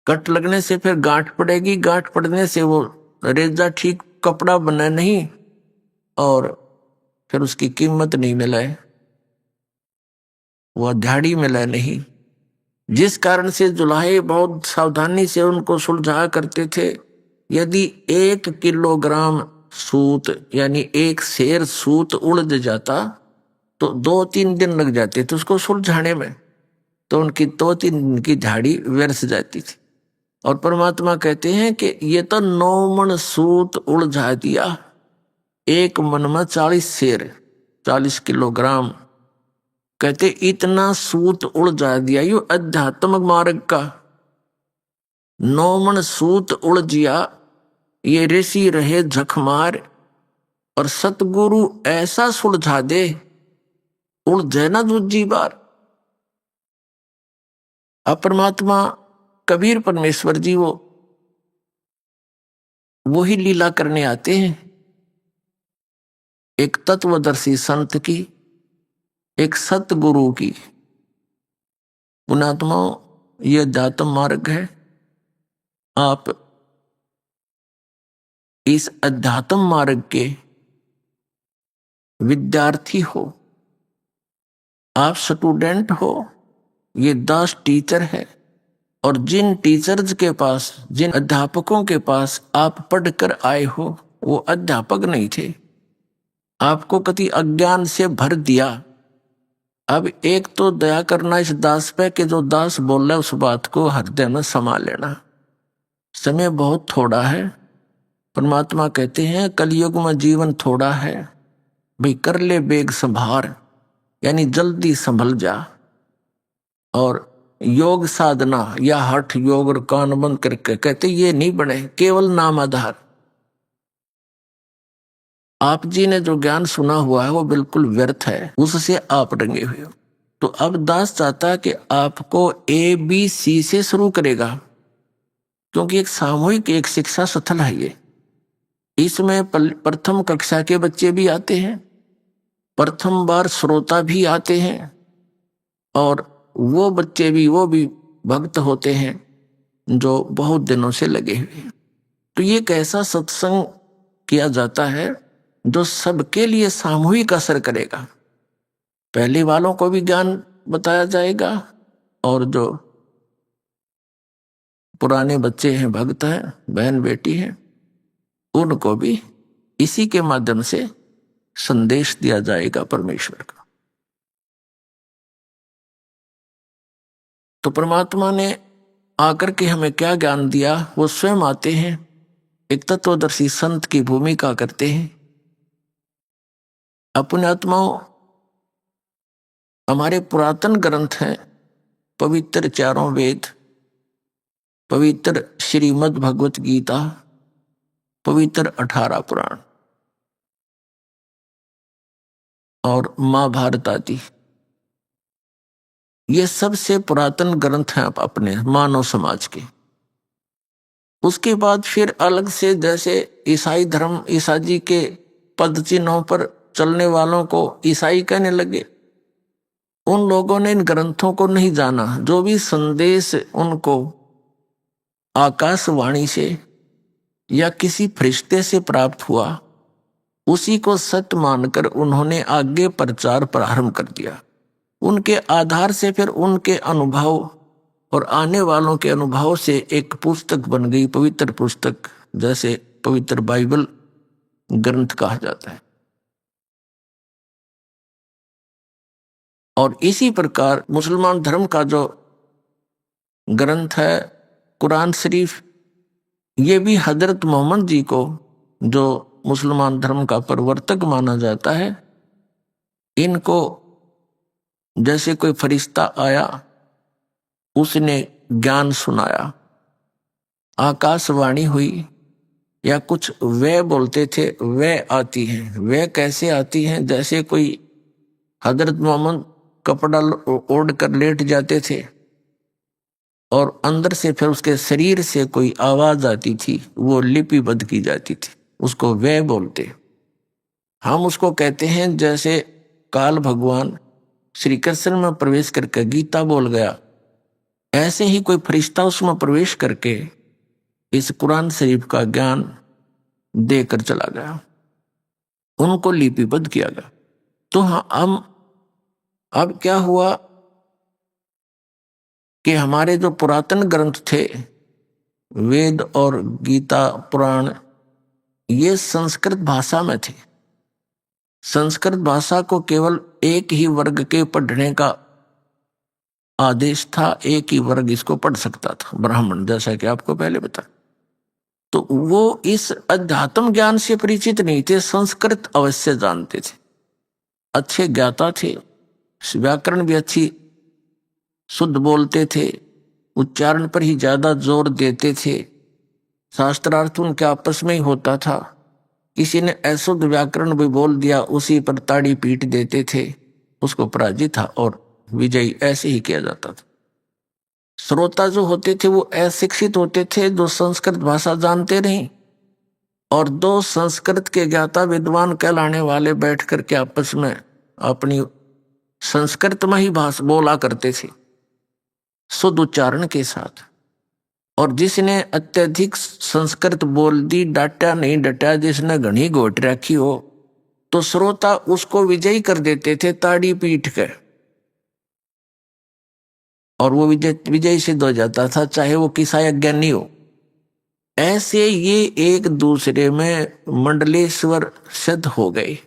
कट लगने से फिर गांठ पड़ेगी, गांठ पड़ने से वो रेजा ठीक कपड़ा बना नहीं, और फिर उसकी कीमत नहीं मिले, वह दिहाड़ी मिले नहीं। जिस कारण से जुलाहे बहुत सावधानी से उनको सुलझा करते थे। यदि 1 किलोग्राम सूत यानी 1 सेर सूत उलझ जाता तो 2-3 दिन लग जाते थे उसको सुलझाने में, तो उनकी 2-3 दिन की दिहाड़ी व्यर्थ जाती थी। और परमात्मा कहते हैं कि ये तो 9 मन सूत उलझा दिया, 1 मन में 40 सेर 40 किलोग्राम, कहते इतना सूत उलझा दिया। यो अध्यात्म मार्ग का 9 मन सूत उलझिया ये ऋषि रहे झकमार, और सतगुरु ऐसा सुलझा दे उलझे ना दूजी बार। अब परमात्मा कबीर परमेश्वर जी वो ही लीला करने आते हैं। एक तत्वदर्शी संत की, एक सतगुरु की। पुण्यात्माओं, ये अध्यात्म मार्ग है। आप इस अध्यात्म मार्ग के विद्यार्थी हो, आप स्टूडेंट हो, ये दास टीचर है। और जिन टीचर्स के पास, जिन अध्यापकों के पास आप पढ़कर आए हो, वो अध्यापक नहीं थे, आपको कति अज्ञान से भर दिया। अब एक तो दया करना इस दास पे कि जो दास बोल रहा है उस बात को हृदय में समा लेना। समय बहुत थोड़ा है। परमात्मा कहते हैं कलयुग में जीवन थोड़ा है, भाई कर ले बेग संभार, यानी जल्दी संभल जा। और योग साधना या हठ योग और कान बंद करके कहते ये नहीं बने, केवल नाम आधार। आप जी ने जो ज्ञान सुना हुआ है वो बिल्कुल व्यर्थ है, उससे आप रंगे हुए हो। तो अब दास चाहता है कि आपको ABC से शुरू करेगा, क्योंकि एक सामूहिक एक शिक्षा स्थल है ये। इसमें प्रथम कक्षा के बच्चे भी आते हैं, प्रथम बार श्रोता भी आते हैं, और वो बच्चे भी, वो भी भक्त होते हैं जो बहुत दिनों से लगे हुए हैं। तो ये कैसा सत्संग किया जाता है जो सबके लिए सामूहिक असर करेगा। पहले वालों को भी ज्ञान बताया जाएगा, और जो पुराने बच्चे हैं, भक्त हैं, बहन बेटी हैं, उनको भी इसी के माध्यम से संदेश दिया जाएगा परमेश्वर का। तो परमात्मा ने आकर के हमें क्या ज्ञान दिया, वो स्वयं आते हैं, एक तत्वदर्शी संत की भूमिका करते हैं। अपने आत्माओं, हमारे पुरातन ग्रंथ हैं, पवित्र चारों वेद, पवित्र श्रीमद् भगवत गीता, पवित्र 18 पुराण और महाभारत आदि, ये सबसे पुरातन ग्रंथ हैं अपने मानव समाज के। उसके बाद फिर अलग से, जैसे ईसाई धर्म, ईसा जी के पद चिन्हों पर चलने वालों को ईसाई कहने लगे। उन लोगों ने इन ग्रंथों को नहीं जाना। जो भी संदेश उनको आकाशवाणी से या किसी फरिश्ते से प्राप्त हुआ, उसी को सत्य मानकर उन्होंने आगे प्रचार प्रारंभ कर दिया। उनके आधार से फिर उनके अनुभव और आने वालों के अनुभव से एक पुस्तक बन गई, पवित्र पुस्तक, जैसे पवित्र बाइबल ग्रंथ कहा जाता है। और इसी प्रकार मुसलमान धर्म का जो ग्रंथ है कुरान शरीफ, ये भी हजरत मोहम्मद जी को, जो मुसलमान धर्म का प्रवर्तक माना जाता है, इनको जैसे कोई फरिश्ता आया, उसने ज्ञान सुनाया, आकाशवाणी हुई, या कुछ वे बोलते थे, वे आती हैं। वे कैसे आती हैं? जैसे कोई हजरत मोहम्मद कपड़ा ओढ़ कर लेट जाते थे और अंदर से फिर उसके शरीर से कोई आवाज आती थी, वो लिपिबद्ध की जाती थी, उसको वे बोलते। हम उसको कहते हैं जैसे काल भगवान श्री कृष्ण में प्रवेश करके गीता बोल गया, ऐसे ही कोई फरिश्ता उसमें प्रवेश करके इस कुरान शरीफ का ज्ञान देकर चला गया, उनको लिपिबद्ध किया गया। तो हाँ, हम अब क्या हुआ कि हमारे जो पुरातन ग्रंथ थे, वेद और गीता पुराण, ये संस्कृत भाषा में थे। संस्कृत भाषा को केवल एक ही वर्ग के पढ़ने का आदेश था, एक ही वर्ग इसको पढ़ सकता था, ब्राह्मण, जैसा कि आपको पहले बताया। तो वो इस अध्यात्म ज्ञान से परिचित नहीं थे, संस्कृत अवश्य जानते थे, अच्छे ज्ञाता थे, व्याकरण भी अच्छी शुद्ध बोलते थे, उच्चारण पर ही ज्यादा जोर देते थे, शास्त्रार्थ उनके आपस में ही होता था। किसी ने अशुद्ध व्याकरण भी बोल दिया, उसी पर ताड़ी पीट देते थे, उसको पराजित था और विजयी ऐसे ही किया जाता था। श्रोता जो होते थे वो अशिक्षित होते थे, जो संस्कृत भाषा जानते नहीं, और दो संस्कृत के ज्ञाता विद्वान कहलाने वाले बैठ करके आपस में अपनी संस्कृत में ही भाषा बोला करते थे, शुद्ध उच्चारण के साथ। और जिसने अत्यधिक संस्कृत बोल दी, डाटा नहीं डटा, जिसने घनी घोट रखी हो, तो श्रोता उसको विजयी कर देते थे ताड़ी पीट कर, और वो विजय सिद्ध हो जाता था, चाहे वो किसा अज्ञानी हो। ऐसे ये एक दूसरे में मंडलेश्वर सिद्ध हो गए,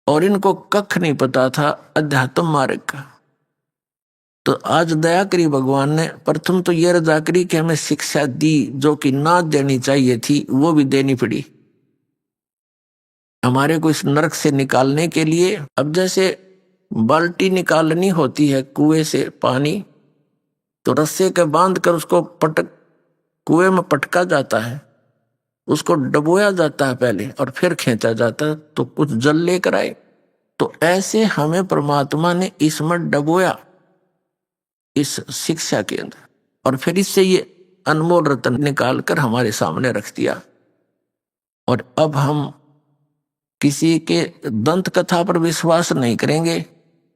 और इनको कख नहीं पता था अध्यात्म मार्ग का। तो आज दया करी भगवान ने, प्रथम तो ये रजा करी कि हमें शिक्षा दी, जो कि ना देनी चाहिए थी वो भी देनी पड़ी हमारे को इस नरक से निकालने के लिए। अब जैसे बाल्टी निकालनी होती है कुएं से पानी, तो रस्से के बांध कर उसको कुएं में पटका जाता है, उसको डबोया जाता है पहले और फिर खींचा जाता है तो कुछ जल लेकर आए। तो ऐसे हमें परमात्मा ने इसमें डबोया, इस शिक्षा के अंदर, और फिर इससे ये अनमोल रत्न निकाल कर हमारे सामने रख दिया। और अब हम किसी के दंत कथा पर विश्वास नहीं करेंगे,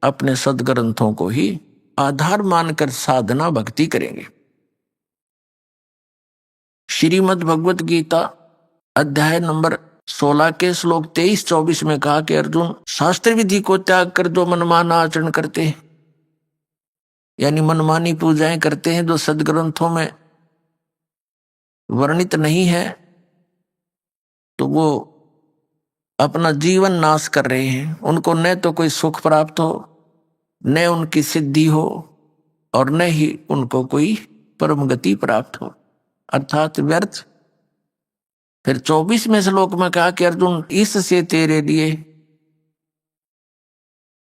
अपने सदग्रंथों को ही आधार मानकर साधना भक्ति करेंगे। श्रीमद् भगवत गीता अध्याय नंबर 16 के श्लोक 23-24 में कहा कि अर्जुन, शास्त्र विधि को त्याग कर जो मनमाना आचरण करते हैं, यानी मनमानी पूजाएं करते हैं जो सदग्रंथों में वर्णित नहीं है, तो वो अपना जीवन नाश कर रहे हैं। उनको न तो कोई सुख प्राप्त हो, न उनकी सिद्धि हो, और न ही उनको कोई परम गति प्राप्त हो, अर्थात व्यर्थ। फिर 24वें श्लोक में कहा कि अर्जुन, इससे तेरे लिए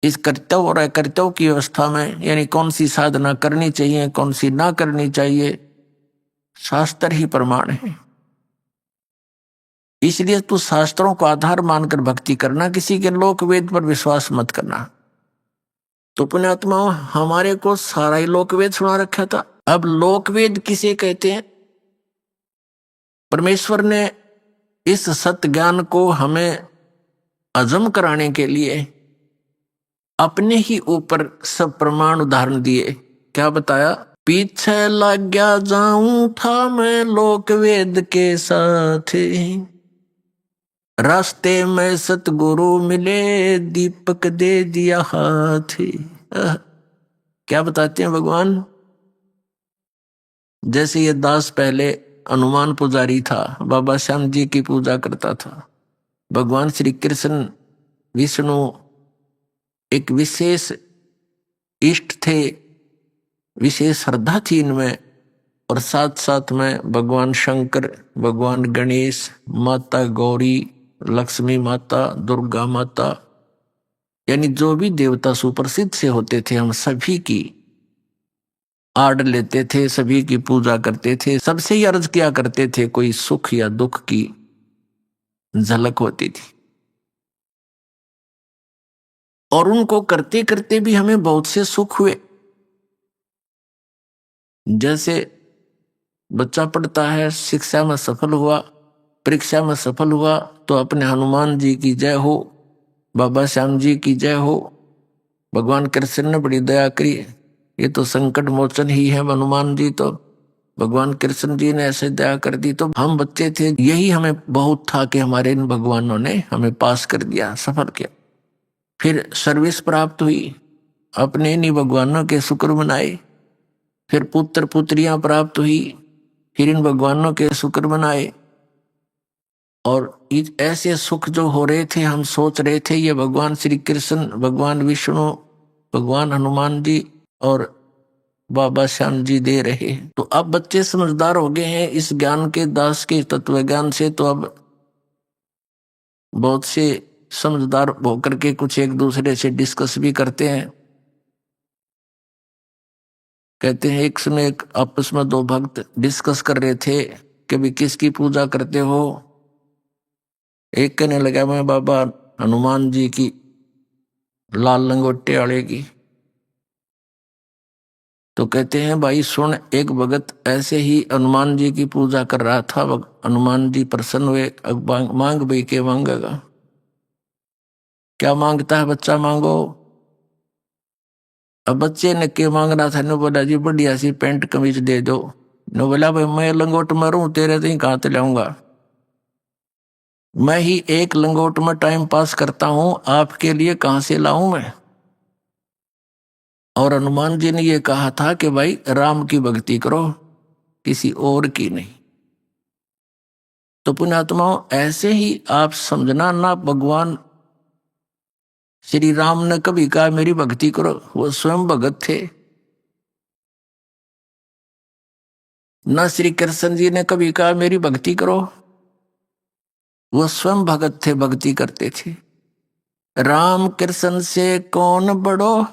इस कर्तव्य और अकर्तव्य की अवस्था में, यानी कौन सी साधना करनी चाहिए कौन सी ना करनी चाहिए, शास्त्र ही प्रमाण है। इसलिए तू शास्त्रों को आधार मानकर भक्ति करना, किसी के लोक वेद पर विश्वास मत करना। तो पुण्यात्मा, हमारे को सारा ही लोक वेद सुना रखा था। अब लोक वेद किसे कहते हैं? परमेश्वर ने इस सत्य ज्ञान को हमें हजम कराने के लिए अपने ही ऊपर सब प्रमाण उदाहरण दिए। क्या बताया? पीछे लग गया जाऊं था मैं लोक वेद के साथ, रास्ते में सतगुरु मिले दीपक दे दिया हाथ। क्या बताते हैं भगवान? जैसे ये दास पहले हनुमान पुजारी था, बाबा श्याम जी की पूजा करता था। भगवान श्री कृष्ण विष्णु एक विशेष इष्ट थे, विशेष श्रद्धा थी इनमें, और साथ साथ में भगवान शंकर, भगवान गणेश, माता गौरी, लक्ष्मी माता, दुर्गा माता, यानी जो भी देवता सुप्रसिद्ध से होते थे, हम सभी की आड़ लेते थे, सभी की पूजा करते थे, सबसे ही अर्ज किया करते थे, कोई सुख या दुख की झलक होती थी। और उनको करते करते भी हमें बहुत से सुख हुए। जैसे बच्चा पढ़ता है, शिक्षा में सफल हुआ, परीक्षा में सफल हुआ, तो अपने हनुमान जी की जय हो, बाबा श्याम जी की जय हो, भगवान कृष्ण ने बड़ी दया करी, ये तो संकट मोचन ही है हनुमान जी, तो भगवान कृष्ण जी ने ऐसे दया कर दी। तो हम बच्चे थे, यही हमें बहुत था कि हमारे इन भगवानों ने हमें पास कर दिया, सफल किया। फिर सर्विस प्राप्त हुई, अपने इन्हीं भगवानों के शुक्र मनाए। फिर पुत्र पुत्रियां प्राप्त हुई, फिर इन भगवानों के शुक्र मनाए। और ऐसे सुख जो हो रहे थे, हम सोच रहे थे ये भगवान श्री कृष्ण, भगवान विष्णु, भगवान हनुमान जी और बाबा श्याम जी दे रहे हैं। तो अब बच्चे समझदार हो गए हैं इस ज्ञान के, दास के तत्व ज्ञान से। तो अब बहुत से समझदार होकर के कुछ एक दूसरे से डिस्कस भी करते हैं। कहते हैं एक समय एक आपस में दो भक्त डिस्कस कर रहे थे कि भी किसकी पूजा करते हो। एक कहने लगा मैं बाबा हनुमान जी की, लाल लंगोटे वाले की। तो कहते हैं भाई सुन, एक भगत ऐसे ही हनुमान जी की पूजा कर रहा था, हनुमान जी प्रसन्न हुए, अब मांग भाई के मांगेगा। क्या मांगता है बच्चा? मांगो। अब बच्चे ने के मांग रहा था, ने बोला जी बढ़िया सी पेंट कमीज दे दो। ने बोला भाई मैं लंगोट मरूं, तेरे तो ही कहाँ ते लाऊंगा। मैं ही एक लंगोट में टाइम पास करता हूं, आपके लिए कहां से लाऊं मैं। और हनुमान जी ने ये कहा था कि भाई राम की भक्ति करो, किसी और की नहीं। तो पुण्यात्माओं, ऐसे ही आप समझना ना, भगवान श्री राम ने कभी कहा मेरी भक्ति करो, वो स्वयं भगत थे। ना श्री कृष्ण जी ने कभी कहा मेरी भक्ति करो, वो स्वयं भगत थे, भक्ति करते थे। राम कृष्ण से कौन बड़ो,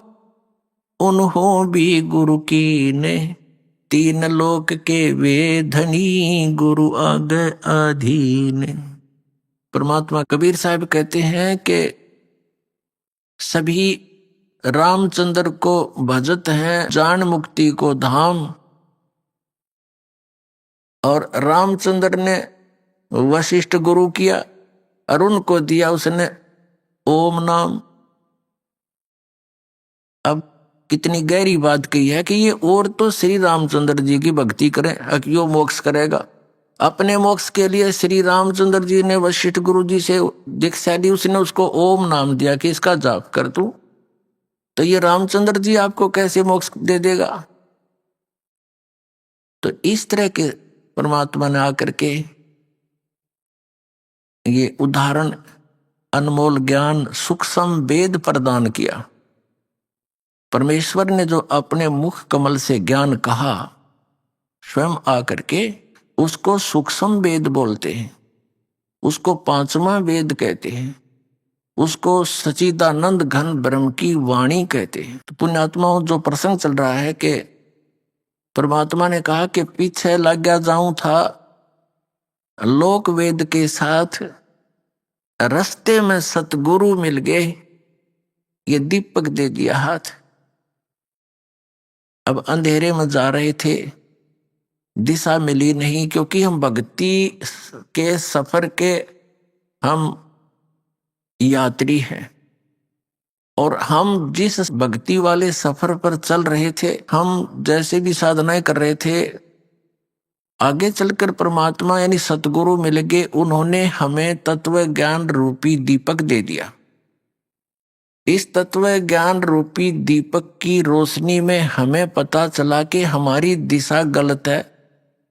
उन्हों भी गुरु की ने, तीन लोक के वे धनी, गुरु आगे अधीन। परमात्मा कबीर साहब कहते हैं कि सभी रामचंद्र को भजत हैं, जान मुक्ति को धाम। और रामचंद्र ने वशिष्ठ गुरु किया, अरुण को दिया उसने ओम नाम। अब कितनी गहरी बात कही है कि ये और तो श्री रामचंद्र जी की भक्ति करें, अकियो मोक्ष करेगा। अपने मोक्ष के लिए श्री रामचंद्र जी ने वशिष्ठ गुरु जी से दीक्षा ली, उसने उसको ओम नाम दिया कि इसका जाप कर तू। तो ये रामचंद्र जी आपको कैसे मोक्ष दे देगा। तो इस तरह के परमात्मा ने आकर के ये उदाहरण, अनमोल ज्ञान, सूक्ष्म वेद प्रदान किया। परमेश्वर ने जो अपने मुख कमल से ज्ञान कहा, स्वयं आकर के उसको सूक्ष्म वेद बोलते हैं, उसको पांचवा वेद कहते हैं, उसको सच्चिदानंद घन ब्रह्म की वाणी कहते हैं। तो पुण्यात्माओं, जो प्रसंग चल रहा है कि परमात्मा ने कहा कि पीछे लग गया जाऊं था लोक वेद के साथ, रास्ते में सतगुरु मिल गए, ये दीपक दे दिया हाथ। अब अंधेरे में जा रहे थे, दिशा मिली नहीं, क्योंकि हम भक्ति के सफर के हम यात्री हैं। और हम जिस भक्ति वाले सफर पर चल रहे थे, हम जैसे भी साधनाएं कर रहे थे, आगे चलकर परमात्मा यानी सतगुरु मिल गए। उन्होंने हमें तत्व ज्ञान रूपी दीपक दे दिया। इस तत्व ज्ञान रूपी दीपक की रोशनी में हमें पता चला कि हमारी दिशा गलत है,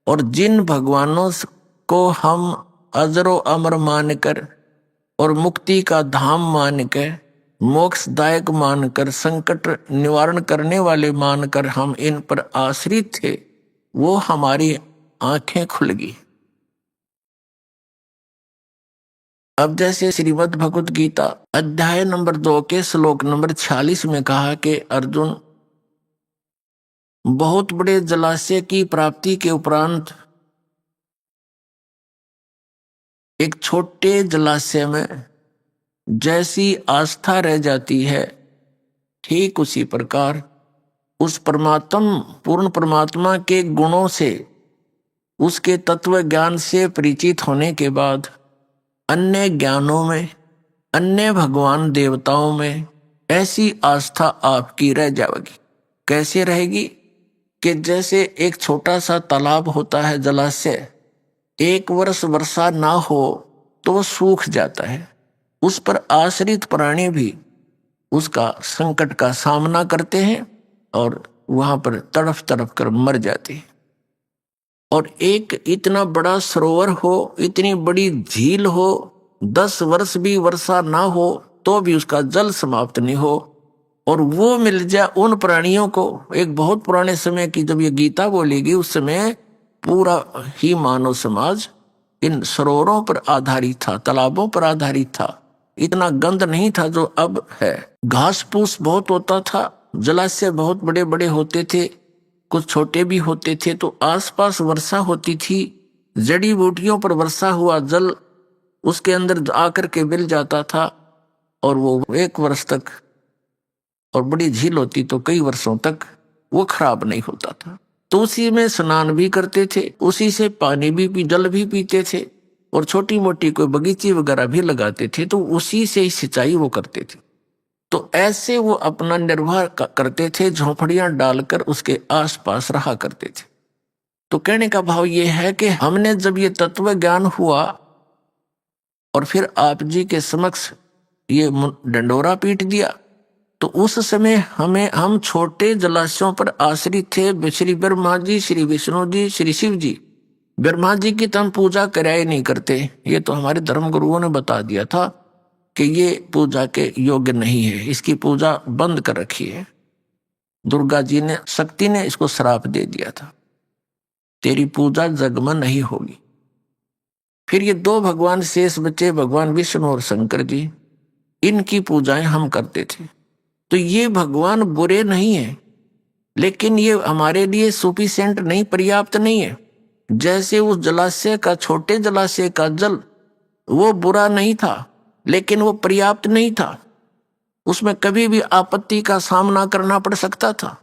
और जिन भगवानों को हम अजरो अमर मानकर और मुक्ति का धाम मानकर, मोक्षदायक मानकर, संकट निवारण करने वाले मानकर हम इन पर आश्रित थे, वो हमारी आंखें खुल गई। अब जैसे श्रीमद् भगवत गीता अध्याय नंबर 2 के श्लोक नंबर 46 में कहा कि अर्जुन, बहुत बड़े जलाशय की प्राप्ति के उपरांत एक छोटे जलाशय में जैसी आस्था रह जाती है, ठीक उसी प्रकार उस परमात्म पूर्ण परमात्मा के गुणों से, उसके तत्व ज्ञान से परिचित होने के बाद अन्य ज्ञानों में, अन्य भगवान देवताओं में ऐसी आस्था आपकी रह जाएगी। कैसे रहेगी कि जैसे एक छोटा सा तालाब होता है, जलाशय, एक वर्ष वर्षा ना हो तो वो सूख जाता है। उस पर आश्रित प्राणी भी उसका संकट का सामना करते हैं और वहां पर तड़फ तड़फ कर मर जाते हैं। और एक इतना बड़ा सरोवर हो, इतनी बड़ी झील हो, 10 वर्ष भी वर्षा ना हो तो भी उसका जल समाप्त नहीं हो, और वो मिल जाए उन प्राणियों को। एक बहुत पुराने समय की जब ये गीता बोलेगी, उस समय पूरा ही मानव समाज इन सरोवरों पर आधारित था, तालाबों पर आधारित था। इतना गंद नहीं था जो अब है। घास फूस बहुत होता था, जलाशय बहुत बड़े बड़े होते थे, कुछ छोटे भी होते थे। तो आसपास वर्षा होती थी, जड़ी बूटियों पर वर्षा हुआ जल उसके अंदर आकर के मिल जाता था, और वो 1 वर्ष तक, और बड़ी झील होती तो कई वर्षों तक वो खराब नहीं होता था। तो उसी में स्नान भी करते थे, उसी से पानी भी जल भी पीते थे, और छोटी मोटी कोई बगीचे वगैरह भी लगाते थे, तो उसी से ही सिंचाई वो करते थे। तो ऐसे वो अपना निर्वाह करते थे, झोंपड़ियां डालकर उसके आसपास रहा करते थे। तो कहने का भाव ये है कि हमने जब ये तत्व ज्ञान हुआ और फिर आप जी के समक्ष ये डंडोरा पीट दिया। तो उस समय हम छोटे जलाशयों पर आश्रित थे, श्री ब्रह्मा जी, श्री विष्णु जी, श्री शिव जी। ब्रह्मा जी की तो हम पूजा कराया नहीं करते, ये तो हमारे धर्म गुरुओं ने बता दिया था कि ये पूजा के योग्य नहीं है, इसकी पूजा बंद कर रखी है। दुर्गा जी ने, शक्ति ने इसको श्राप दे दिया था, तेरी पूजा जग में नहीं होगी। फिर ये दो भगवान शेष बचे, भगवान विष्णु और शंकर जी, इनकी पूजाएं हम करते थे। तो ये भगवान बुरे नहीं है, लेकिन ये हमारे लिए सुफिशिएंट नहीं, पर्याप्त नहीं है। जैसे उस जलाशय का, छोटे जलाशय का जल वो बुरा नहीं था, लेकिन वो पर्याप्त नहीं था, उसमें कभी भी आपत्ति का सामना करना पड़ सकता था।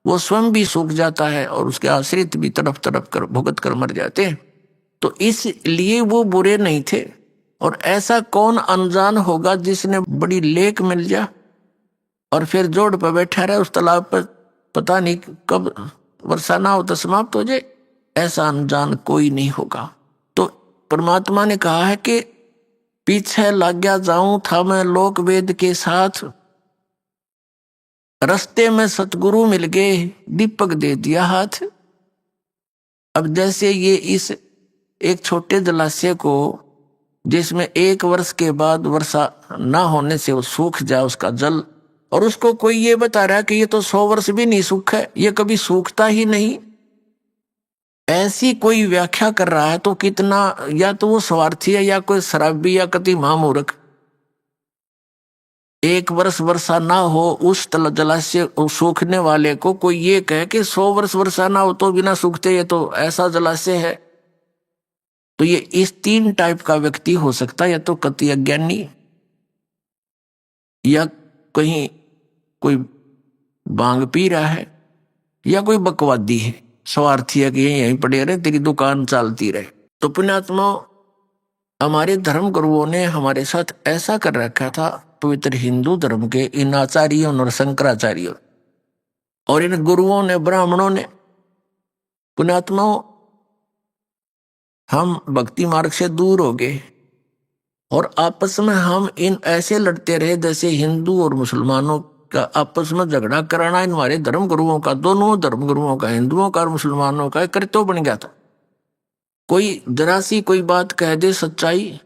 वो स्वयं भी सूख जाता है और उसके आश्रित भी तड़प तड़प कर भुगत कर मर जाते हैं। तो इसलिए वो बुरे नहीं थे। और ऐसा कौन अनजान होगा जिसने बड़ी लेक मिल जा और फिर जोड़ पर बैठा रहे उस तालाब पर, पता नहीं कब वर्षा ना हो तो समाप्त हो जाए। ऐसा अनजान कोई नहीं होगा। तो परमात्मा ने कहा है कि पीछे लग गया जाऊं था मैं लोक वेद के साथ, रास्ते में सतगुरु मिल गए, दीपक दे दिया हाथ। अब जैसे ये इस एक छोटे जलाशय को, जिसमें 1 वर्ष के बाद वर्षा ना होने से वो सूख जाए उसका जल, और उसको कोई ये बता रहा है कि ये तो 100 वर्ष भी नहीं सूखा है, ये कभी सूखता ही नहीं, ऐसी कोई व्याख्या कर रहा है, तो कितना या तो वो स्वार्थी है या कोई शराबी या कति महामूर्ख। 1 वर्ष वर्षा ना हो उस जलाशय सूखने वाले को कोई ये कहे कि 100 वर्ष वर्षा ना हो तो बिना सूखते, ये तो ऐसा जलाशय है। तो ये इस 3 टाइप का व्यक्ति हो सकता है, या तो कति अज्ञानी, या कहीं कोई बांग पी रहा है, या कोई बकवादी है, स्वार्थी है कि यहीं पड़े रहे, तेरी दुकान चलती रहे। तो पुण्यात्मा, हमारे धर्म गुरुओं ने हमारे साथ ऐसा कर रखा था, पवित्र हिंदू धर्म के इन आचार्यों और शंकराचार्यों और इन गुरुओं ने, ब्राह्मणों ने। पुण्यात्माओं, हम भक्ति मार्ग से दूर हो गए और आपस में हम इन ऐसे लड़ते रहे जैसे हिंदू और मुसलमानों का आपस में झगड़ा कराना इन हमारे धर्म गुरुओं का, दोनों धर्म गुरुओं का, हिंदुओं का और मुसलमानों का कर्तव्य बन गया था। कोई जरा सी कोई बात कह दे सच्चाई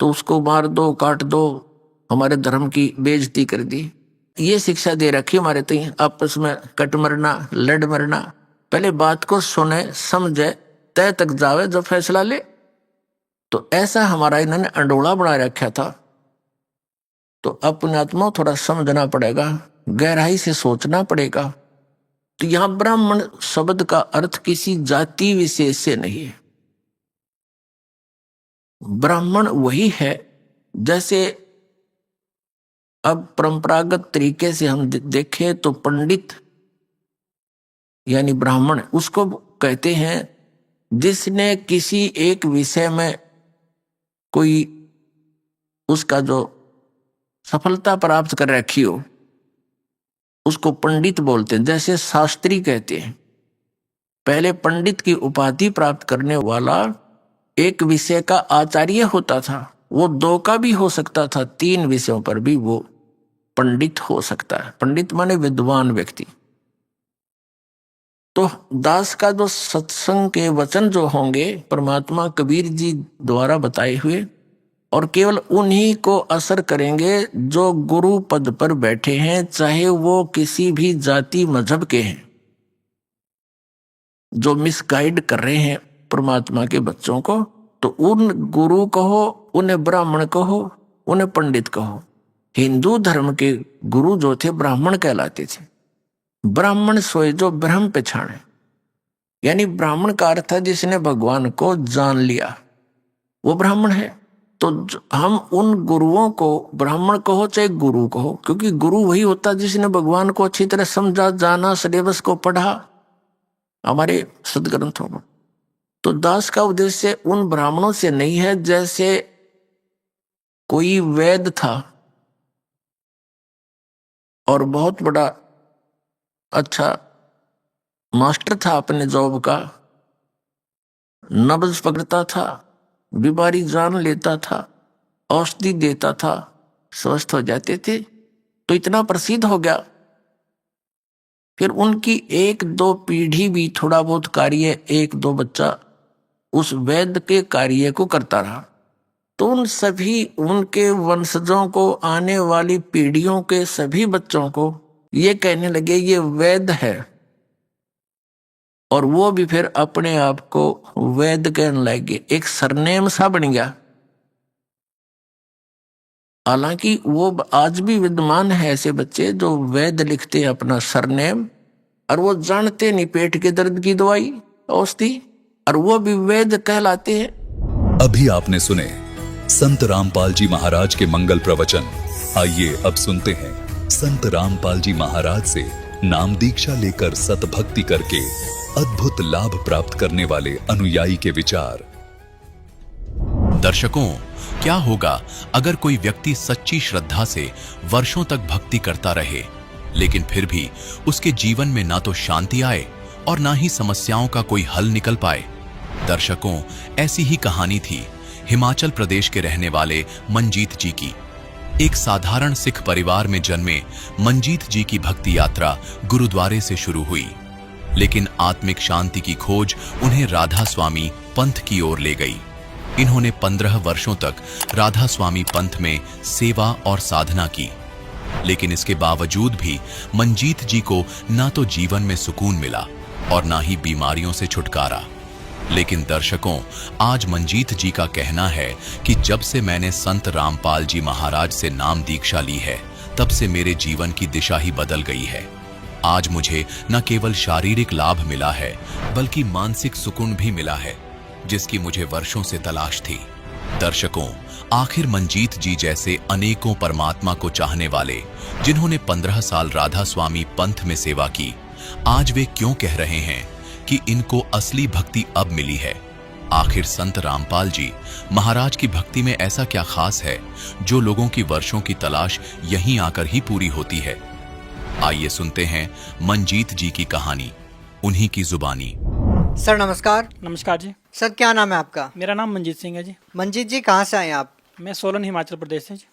तो उसको मार दो, काट दो, हमारे धर्म की बेइज्जती कर दी। ये शिक्षा दे रखी हमारे तई, आपस में कट मरना, लड़ मरना। पहले बात को सुने, समझे, तय तक जावे, जब फैसला ले। तो ऐसा हमारा इन्होंने अंडोला बना रखा था। तो अपने आत्मा थोड़ा समझना पड़ेगा, गहराई से सोचना पड़ेगा। तो यहां ब्राह्मण शब्द का अर्थ किसी जाति विशेष से नहीं है। ब्राह्मण वही है, जैसे अब परंपरागत तरीके से हम देखें तो पंडित यानी ब्राह्मण उसको कहते हैं जिसने किसी एक विषय में कोई उसका जो सफलता प्राप्त कर रखी हो, उसको पंडित बोलते हैं। जैसे शास्त्री कहते हैं, पहले पंडित की उपाधि प्राप्त करने वाला एक विषय का आचार्य होता था। वो 2 का भी हो सकता था, 3 विषयों पर भी वो पंडित हो सकता है। पंडित माने विद्वान व्यक्ति। तो दास का जो सत्संग के वचन जो होंगे परमात्मा कबीर जी द्वारा बताए हुए, और केवल उन्हीं को असर करेंगे जो गुरु पद पर बैठे हैं, चाहे वो किसी भी जाति मजहब के हैं। जो मिसगाइड कर रहे हैं परमात्मा के बच्चों को, तो उन गुरु कहो, उन्हें ब्राह्मण कहो, उन्हें पंडित कहो। हिंदू धर्म के गुरु जो थे ब्राह्मण कहलाते थे। ब्राह्मण सोए जो ब्रह्म पहचाने, यानी ब्राह्मण का अर्थ है जिसने भगवान को जान लिया, वो ब्राह्मण है। तो हम उन गुरुओं को ब्राह्मण कहो चाहे गुरु कहो, क्योंकि गुरु वही होता जिसने भगवान को अच्छी तरह समझा, जाना, सिलेबस को पढ़ा हमारे सदग्रंथों में। तो दास का उद्देश्य उन ब्राह्मणों से नहीं है जैसे कोई वैद था और बहुत बड़ा अच्छा मास्टर था अपने जॉब का, नब्ज पकड़ता था, बीमारी जान लेता था, औषधि देता था, स्वस्थ हो जाते थे। तो इतना प्रसिद्ध हो गया। फिर उनकी एक दो पीढ़ी भी थोड़ा बहुत कार्य, एक दो बच्चा उस वैद्य के कार्य को करता रहा। तो उन सभी उनके वंशजों को, आने वाली पीढ़ियों के सभी बच्चों को ये कहने लगे ये वैद्य है, और वो भी फिर अपने आप को वैद्य कहने लगे, एक सरनेम सा बन गया। हालांकि वो आज भी विद्यमान है ऐसे बच्चे जो वैद्य लिखते हैं अपना सरनेम, और वो जानते नहीं पेट के दर्द की दवाई औषधि, और वो भी वैद्य कहलाते हैं। अभी आपने सुने संत रामपाल जी महाराज के मंगल प्रवचन। आइए अब सुनते हैं संत रामपाल जी महाराज से नाम दीक्षा लेकर सतभक्ति करके अद्भुत लाभ प्राप्त करने वाले अनुयायी के विचार। दर्शकों, क्या होगा अगर कोई व्यक्ति सच्ची श्रद्धा से वर्षों तक भक्ति करता रहे, लेकिन फिर भी उसके जीवन में ना तो शांति आए और ना ही समस्याओं का कोई हल निकल पाए। दर्शकों, ऐसी ही कहानी थी हिमाचल प्रदेश के रहने वाले मंजीत जी की। एक साधारण सिख परिवार में जन्मे मंजीत जी की भक्ति यात्रा गुरुद्वारे से शुरू हुई, लेकिन आत्मिक शांति की खोज उन्हें राधा स्वामी पंथ की ओर ले गई। इन्होंने 15 वर्षों तक राधा स्वामी पंथ में सेवा और साधना की, लेकिन इसके बावजूद भी मंजीत जी को ना तो जीवन में सुकून मिला और ना ही बीमारियों से छुटकारा। लेकिन दर्शकों, आज मंजीत जी का कहना है कि जब से मैंने संत रामपाल जी महाराज से नाम दीक्षा ली है, तब से मेरे जीवन की दिशा ही बदल गई है। आज मुझे न केवल शारीरिक लाभ मिला है, बल्कि मानसिक सुकून भी मिला है, जिसकी मुझे वर्षों से तलाश थी। दर्शकों, आखिर मंजीत जी जैसे अनेकों परमात्मा को चाहने वाले, जिन्होंने 15 साल राधा स्वामी पंथ में सेवा की, आज वे क्यों कह रहे हैं कि इनको असली भक्ति अब मिली है? आखिर संत रामपाल जी महाराज की भक्ति में ऐसा क्या खास है जो लोगों की वर्षों की तलाश यहीं आकर ही पूरी होती है? आइए सुनते हैं मंजीत जी की कहानी, उन्हीं की जुबानी। सर नमस्कार। नमस्कार जी। सर क्या नाम है आपका? मेरा नाम मंजीत सिंह है जी। मंजीत जी कहाँ से आए आप? मैं सोलन हिमाचल प्रदेश से जी।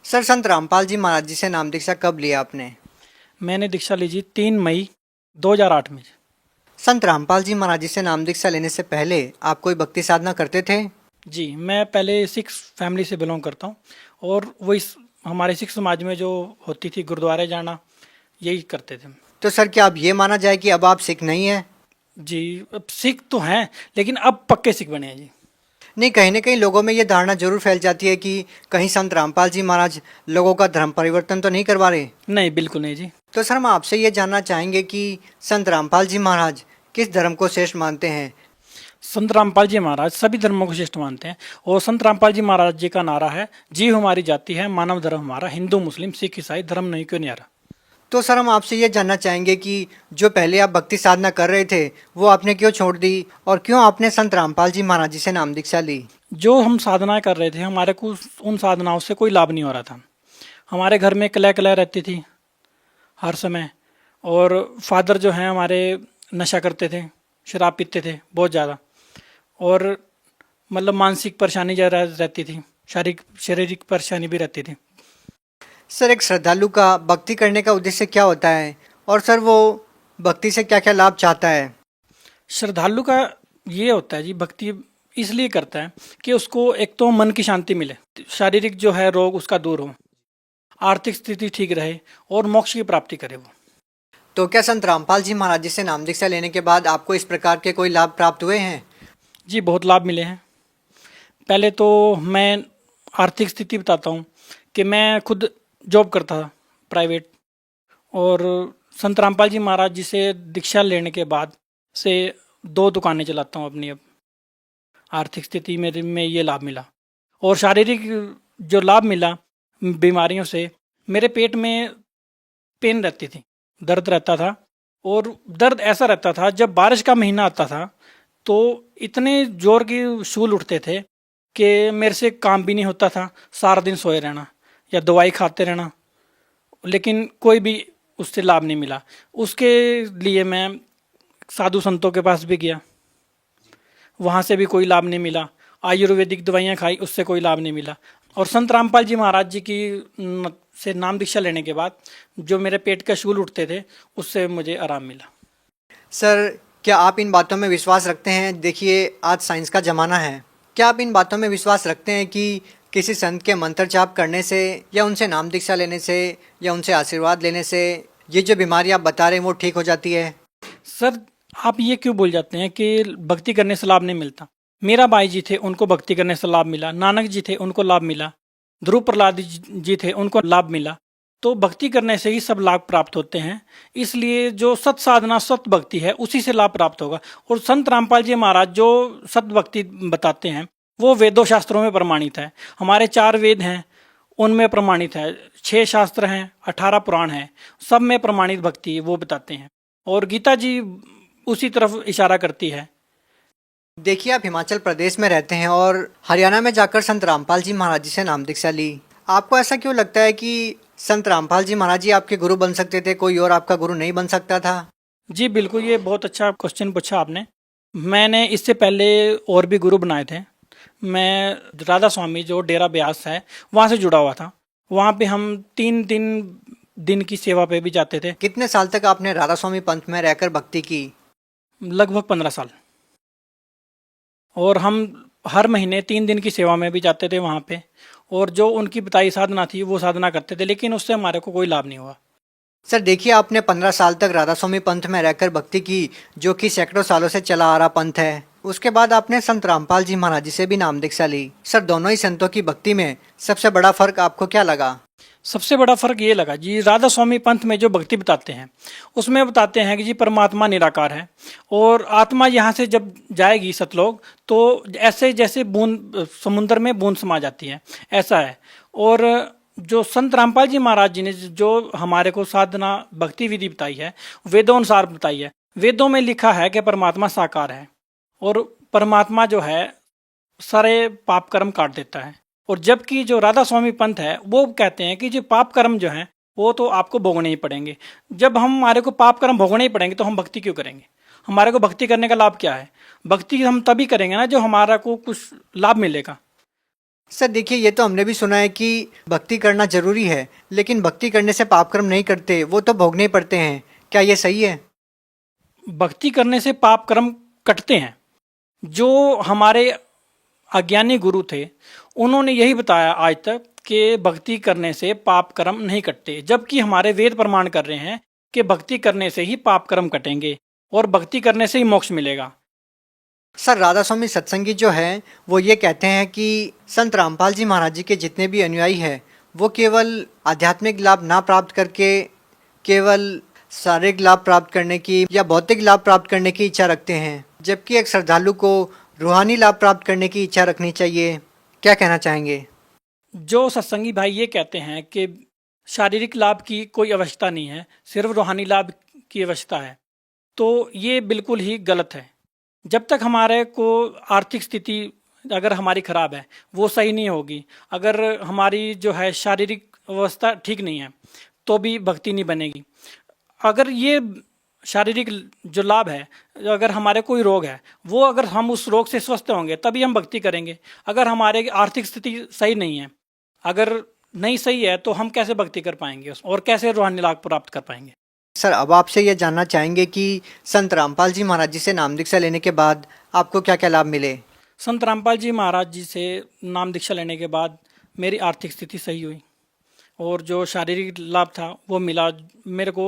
सर संत रामपाल जी महाराज जी से नाम दीक्षा कब लिया आपने? मैंने दीक्षा ली जी 3 मई 2008 में। संत रामपाल जी महाराज जी से नाम दीक्षा लेने से पहले आप कोई भक्ति साधना करते थे? जी, मैं पहले सिख फैमिली से बिलोंग करता हूँ, और वही हमारे सिख समाज में जो होती थी गुरुद्वारे जाना, यही करते थे। तो सर क्या अब ये माना जाए कि अब आप सिख नहीं हैं? जी, अब सिख तो हैं, लेकिन अब पक्के सिख बने हैं जी। नहीं, कहीं ना कहीं लोगों में ये धारणा जरूर फैल जाती है कि कहीं संत रामपाल जी महाराज लोगों का धर्म परिवर्तन तो नहीं करवा रहे? नहीं, बिल्कुल नहीं जी। तो सर हम आपसे ये जानना चाहेंगे कि संत रामपाल जी महाराज किस धर्म को श्रेष्ठ मानते हैं? संत रामपाल जी महाराज सभी धर्मों को श्रेष्ठ मानते हैं, और संत रामपाल जी महाराज जी का नारा है, जीव हमारी जाति है, मानव धर्म हमारा, हिंदू मुस्लिम सिख ईसाई धर्म नहीं क्यों न्यारा। तो सर हम आपसे ये जानना चाहेंगे कि जो पहले आप भक्ति साधना कर रहे थे वो आपने क्यों छोड़ दी, और क्यों आपने संत रामपाल जी महाराज जी से नाम दीक्षा ली? जो हम साधनाएं कर रहे थे, हमारे को उन साधनाओं से कोई लाभ नहीं हो रहा था। हमारे घर में कलह कलह रहती थी हर समय, और फादर जो हैं हमारे नशा करते थे, शराब पीते थे बहुत ज़्यादा, और मतलब मानसिक परेशानी ज़्यादा रहती थी, शारीरिक परेशानी भी रहती थी। सर एक श्रद्धालु का भक्ति करने का उद्देश्य क्या होता है, और सर वो भक्ति से क्या क्या लाभ चाहता है? श्रद्धालु का ये होता है जी, भक्ति इसलिए करता है कि उसको एक तो मन की शांति मिले, शारीरिक जो है रोग उसका दूर हो, आर्थिक स्थिति ठीक रहे, और मोक्ष की प्राप्ति करे वो। तो क्या संत रामपाल जी महाराज जी से नाम दीक्षा लेने के बाद आपको इस प्रकार के कोई लाभ प्राप्त हुए हैं? जी, बहुत लाभ मिले हैं। पहले तो मैं आर्थिक स्थिति बताता हूँ कि मैं खुद जॉब करता था प्राइवेट, और संत रामपाल जी महाराज जी से दीक्षा लेने के बाद से 2 दुकानें चलाता हूँ अपनी। अब आर्थिक स्थिति मेरे में ये लाभ मिला, और शारीरिक जो लाभ मिला बीमारियों से, मेरे पेट में पेन रहती थी, दर्द रहता था, और दर्द ऐसा रहता था जब बारिश का महीना आता था तो इतने जोर की शूल उठते थे कि मेरे से काम भी नहीं होता था, सारा दिन सोए रहना या दवाई खाते रहना, लेकिन कोई भी उससे लाभ नहीं मिला। उसके लिए मैं साधु संतों के पास भी गया, वहाँ से भी कोई लाभ नहीं मिला। आयुर्वेदिक दवाइयाँ खाई, उससे कोई लाभ नहीं मिला। और संत रामपाल जी महाराज जी की से नाम दीक्षा लेने के बाद जो मेरे पेट के शूल उठते थे उससे मुझे आराम मिला। सर, क्या आप इन बातों में विश्वास रखते हैं? देखिए, आज साइंस का ज़माना है। क्या आप इन बातों में विश्वास रखते हैं कि किसी संत के मंत्र जाप करने से या उनसे नाम दीक्षा लेने से या उनसे आशीर्वाद लेने से ये जो बीमारी आप बता रहे हैं वो ठीक हो जाती है? सर, आप ये क्यों बोल जाते हैं कि भक्ति करने से लाभ नहीं मिलता? मेरा भाई जी थे, उनको भक्ति करने से लाभ मिला। नानक जी थे, उनको लाभ मिला। ध्रुव प्रहलाद जी थे, उनको लाभ मिला। तो भक्ति करने से ही सब लाभ प्राप्त होते हैं। इसलिए जो सत साधना, सत भक्ति है, उसी से लाभ प्राप्त होगा। और संत रामपाल जी महाराज जो सत भक्ति बताते हैं वो वेदों शास्त्रों में प्रमाणित है। हमारे 4 वेद हैं, उनमें प्रमाणित है। 6 शास्त्र हैं, 18 पुराण हैं, सब में प्रमाणित भक्ति वो बताते हैं। और गीता जी उसी तरफ इशारा करती है। देखिए, आप हिमाचल प्रदेश में रहते हैं और हरियाणा में जाकर संत रामपाल जी महाराज जी से नाम दीक्षा ली। आपको ऐसा क्यों लगता है कि संत रामपाल जी महाराज जी आपके गुरु बन सकते थे, कोई और आपका गुरु नहीं बन सकता था? जी बिल्कुल, ये बहुत अच्छा क्वेश्चन पूछा आपने। मैंने इससे पहले और भी गुरु बनाए थे। मैं राधा स्वामी जो डेरा ब्यास है वहाँ से जुड़ा हुआ था। वहाँ पे हम 3 दिन की सेवा पे भी जाते थे। कितने साल तक आपने राधा स्वामी पंथ में रहकर भक्ति की? लगभग 15 साल। और हम हर महीने 3 दिन की सेवा में भी जाते थे वहाँ पे। और जो उनकी बताई साधना थी वो साधना करते थे, लेकिन उससे हमारे को कोई लाभ नहीं हुआ। सर देखिए, आपने 15 साल तक राधा स्वामी पंथ में रहकर भक्ति की, जो कि सैकड़ों सालों से चला आ रहा पंथ है। उसके बाद आपने संत रामपाल जी महाराज जी से भी नाम दीक्षा ली। सर, दोनों ही संतों की भक्ति में सबसे बड़ा फर्क आपको क्या लगा? सबसे बड़ा फर्क ये लगा जी, राधा स्वामी पंथ में जो भक्ति बताते हैं उसमें बताते हैं कि जी परमात्मा निराकार है और आत्मा यहाँ से जब जाएगी सतलोक तो ऐसे जैसे बूंद समुद्र में बूंद समा जाती है, ऐसा है। और जो संत रामपाल जी महाराज जी ने जो हमारे को साधना भक्ति विधि बताई है, वेदों अनुसार बताई है। वेदों में लिखा है कि परमात्मा साकार है और परमात्मा जो है सारे पाप कर्म काट देता है। और जबकि जो राधा स्वामी पंथ है वो कहते हैं कि जो पाप कर्म जो हैं वो तो आपको भोगने ही पड़ेंगे। जब हमारे को पाप कर्म भोगने ही पड़ेंगे तो हम भक्ति क्यों करेंगे? हमारे को भक्ति करने का लाभ क्या है? भक्ति हम तभी करेंगे ना जो हमारा को कुछ लाभ मिलेगा। सर देखिए, ये तो हमने भी सुना है कि भक्ति करना जरूरी है, लेकिन भक्ति करने से पाप कर्म नहीं करते, वो तो भोगने ही पड़ते हैं। क्या ये सही है? भक्ति करने से पाप कर्म कटते हैं। जो हमारे अज्ञानी गुरु थे उन्होंने यही बताया आज तक कि भक्ति करने से पाप कर्म नहीं कटते, जबकि हमारे वेद प्रमाण कर रहे हैं कि भक्ति करने से ही पाप कर्म कटेंगे और भक्ति करने से ही मोक्ष मिलेगा। सर, राधा स्वामी सत्संगी जो है वो ये कहते हैं कि संत रामपाल जी महाराज जी के जितने भी अनुयायी हैं वो केवल आध्यात्मिक लाभ ना प्राप्त करके केवल शारीरिक लाभ प्राप्त करने की या भौतिक लाभ प्राप्त करने की इच्छा रखते हैं, जबकि एक श्रद्धालु को रूहानी लाभ प्राप्त करने की इच्छा रखनी चाहिए। क्या कहना चाहेंगे? जो सत्संगी भाई ये कहते हैं कि शारीरिक लाभ की कोई आवश्यकता नहीं है, सिर्फ रूहानी लाभ की आवश्यकता है, तो ये बिल्कुल ही गलत है। जब तक हमारे को आर्थिक स्थिति अगर हमारी खराब है वो सही नहीं होगी, अगर हमारी जो है शारीरिक अवस्था ठीक नहीं है तो भी भक्ति नहीं बनेगी। अगर ये शारीरिक जो लाभ है, अगर हमारे कोई रोग है वो अगर हम उस रोग से स्वस्थ होंगे तभी हम भक्ति करेंगे। अगर हमारे आर्थिक स्थिति सही नहीं है, अगर नहीं सही है तो हम कैसे भक्ति कर पाएंगे और कैसे रूहानी लाभ प्राप्त कर पाएंगे? सर, अब आपसे ये जानना चाहेंगे कि संत रामपाल जी महाराज जी से नाम दीक्षा लेने के बाद आपको क्या क्या लाभ मिले? संत रामपाल जी महाराज जी से नाम दीक्षा लेने के बाद मेरी आर्थिक स्थिति सही हुई और जो शारीरिक लाभ था वो मिला। मेरे को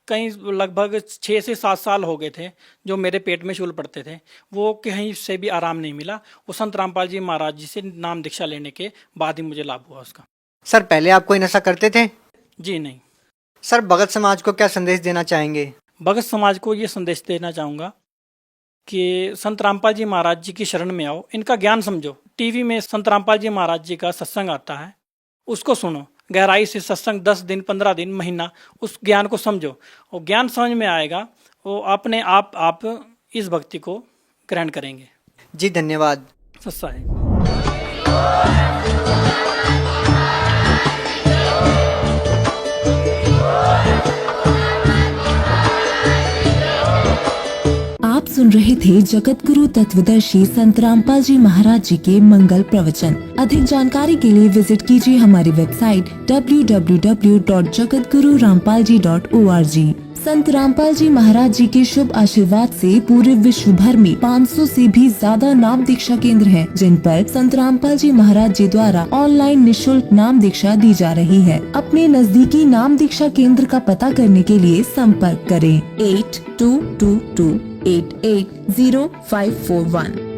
कहीं लगभग 6 से 7 साल हो गए थे जो मेरे पेट में शूल पड़ते थे, वो कहीं से भी आराम नहीं मिला। वो संत रामपाल जी महाराज जी से नाम दीक्षा लेने के बाद ही मुझे लाभ हुआ उसका। सर, पहले आप कोई नशा करते थे? जी नहीं। सर, भगत समाज को क्या संदेश देना चाहेंगे? भगत समाज को ये संदेश देना चाहूँगा कि संत रामपाल जी महाराज जी की शरण में आओ, इनका ज्ञान समझो। टीवी में संत रामपाल जी महाराज जी का सत्संग आता है, उसको सुनो, गहराई से सत्संग 10 दिन 15 दिन महीना उस ज्ञान को समझो और ज्ञान समझ में आएगा वो अपने आप इस भक्ति को ग्रहण करेंगे। जी धन्यवाद। सत्सा है। आप सुन सुन रहे थे जगत गुरु तत्वदर्शी संत रामपाल जी महाराज जी के मंगल प्रवचन। अधिक जानकारी के लिए विजिट कीजिए हमारी वेबसाइट www.jagatgururampalji.org। संत रामपाल जी महाराज जी के शुभ आशीर्वाद से पूरे विश्व भर में 500 से भी ज्यादा नाम दीक्षा केंद्र हैं, जिन पर संत रामपाल जी महाराज जी द्वारा ऑनलाइन निशुल्क नाम दीक्षा दी जा रही है। अपने नजदीकी नाम दीक्षा केंद्र का पता करने के लिए संपर्क करें 8222880541।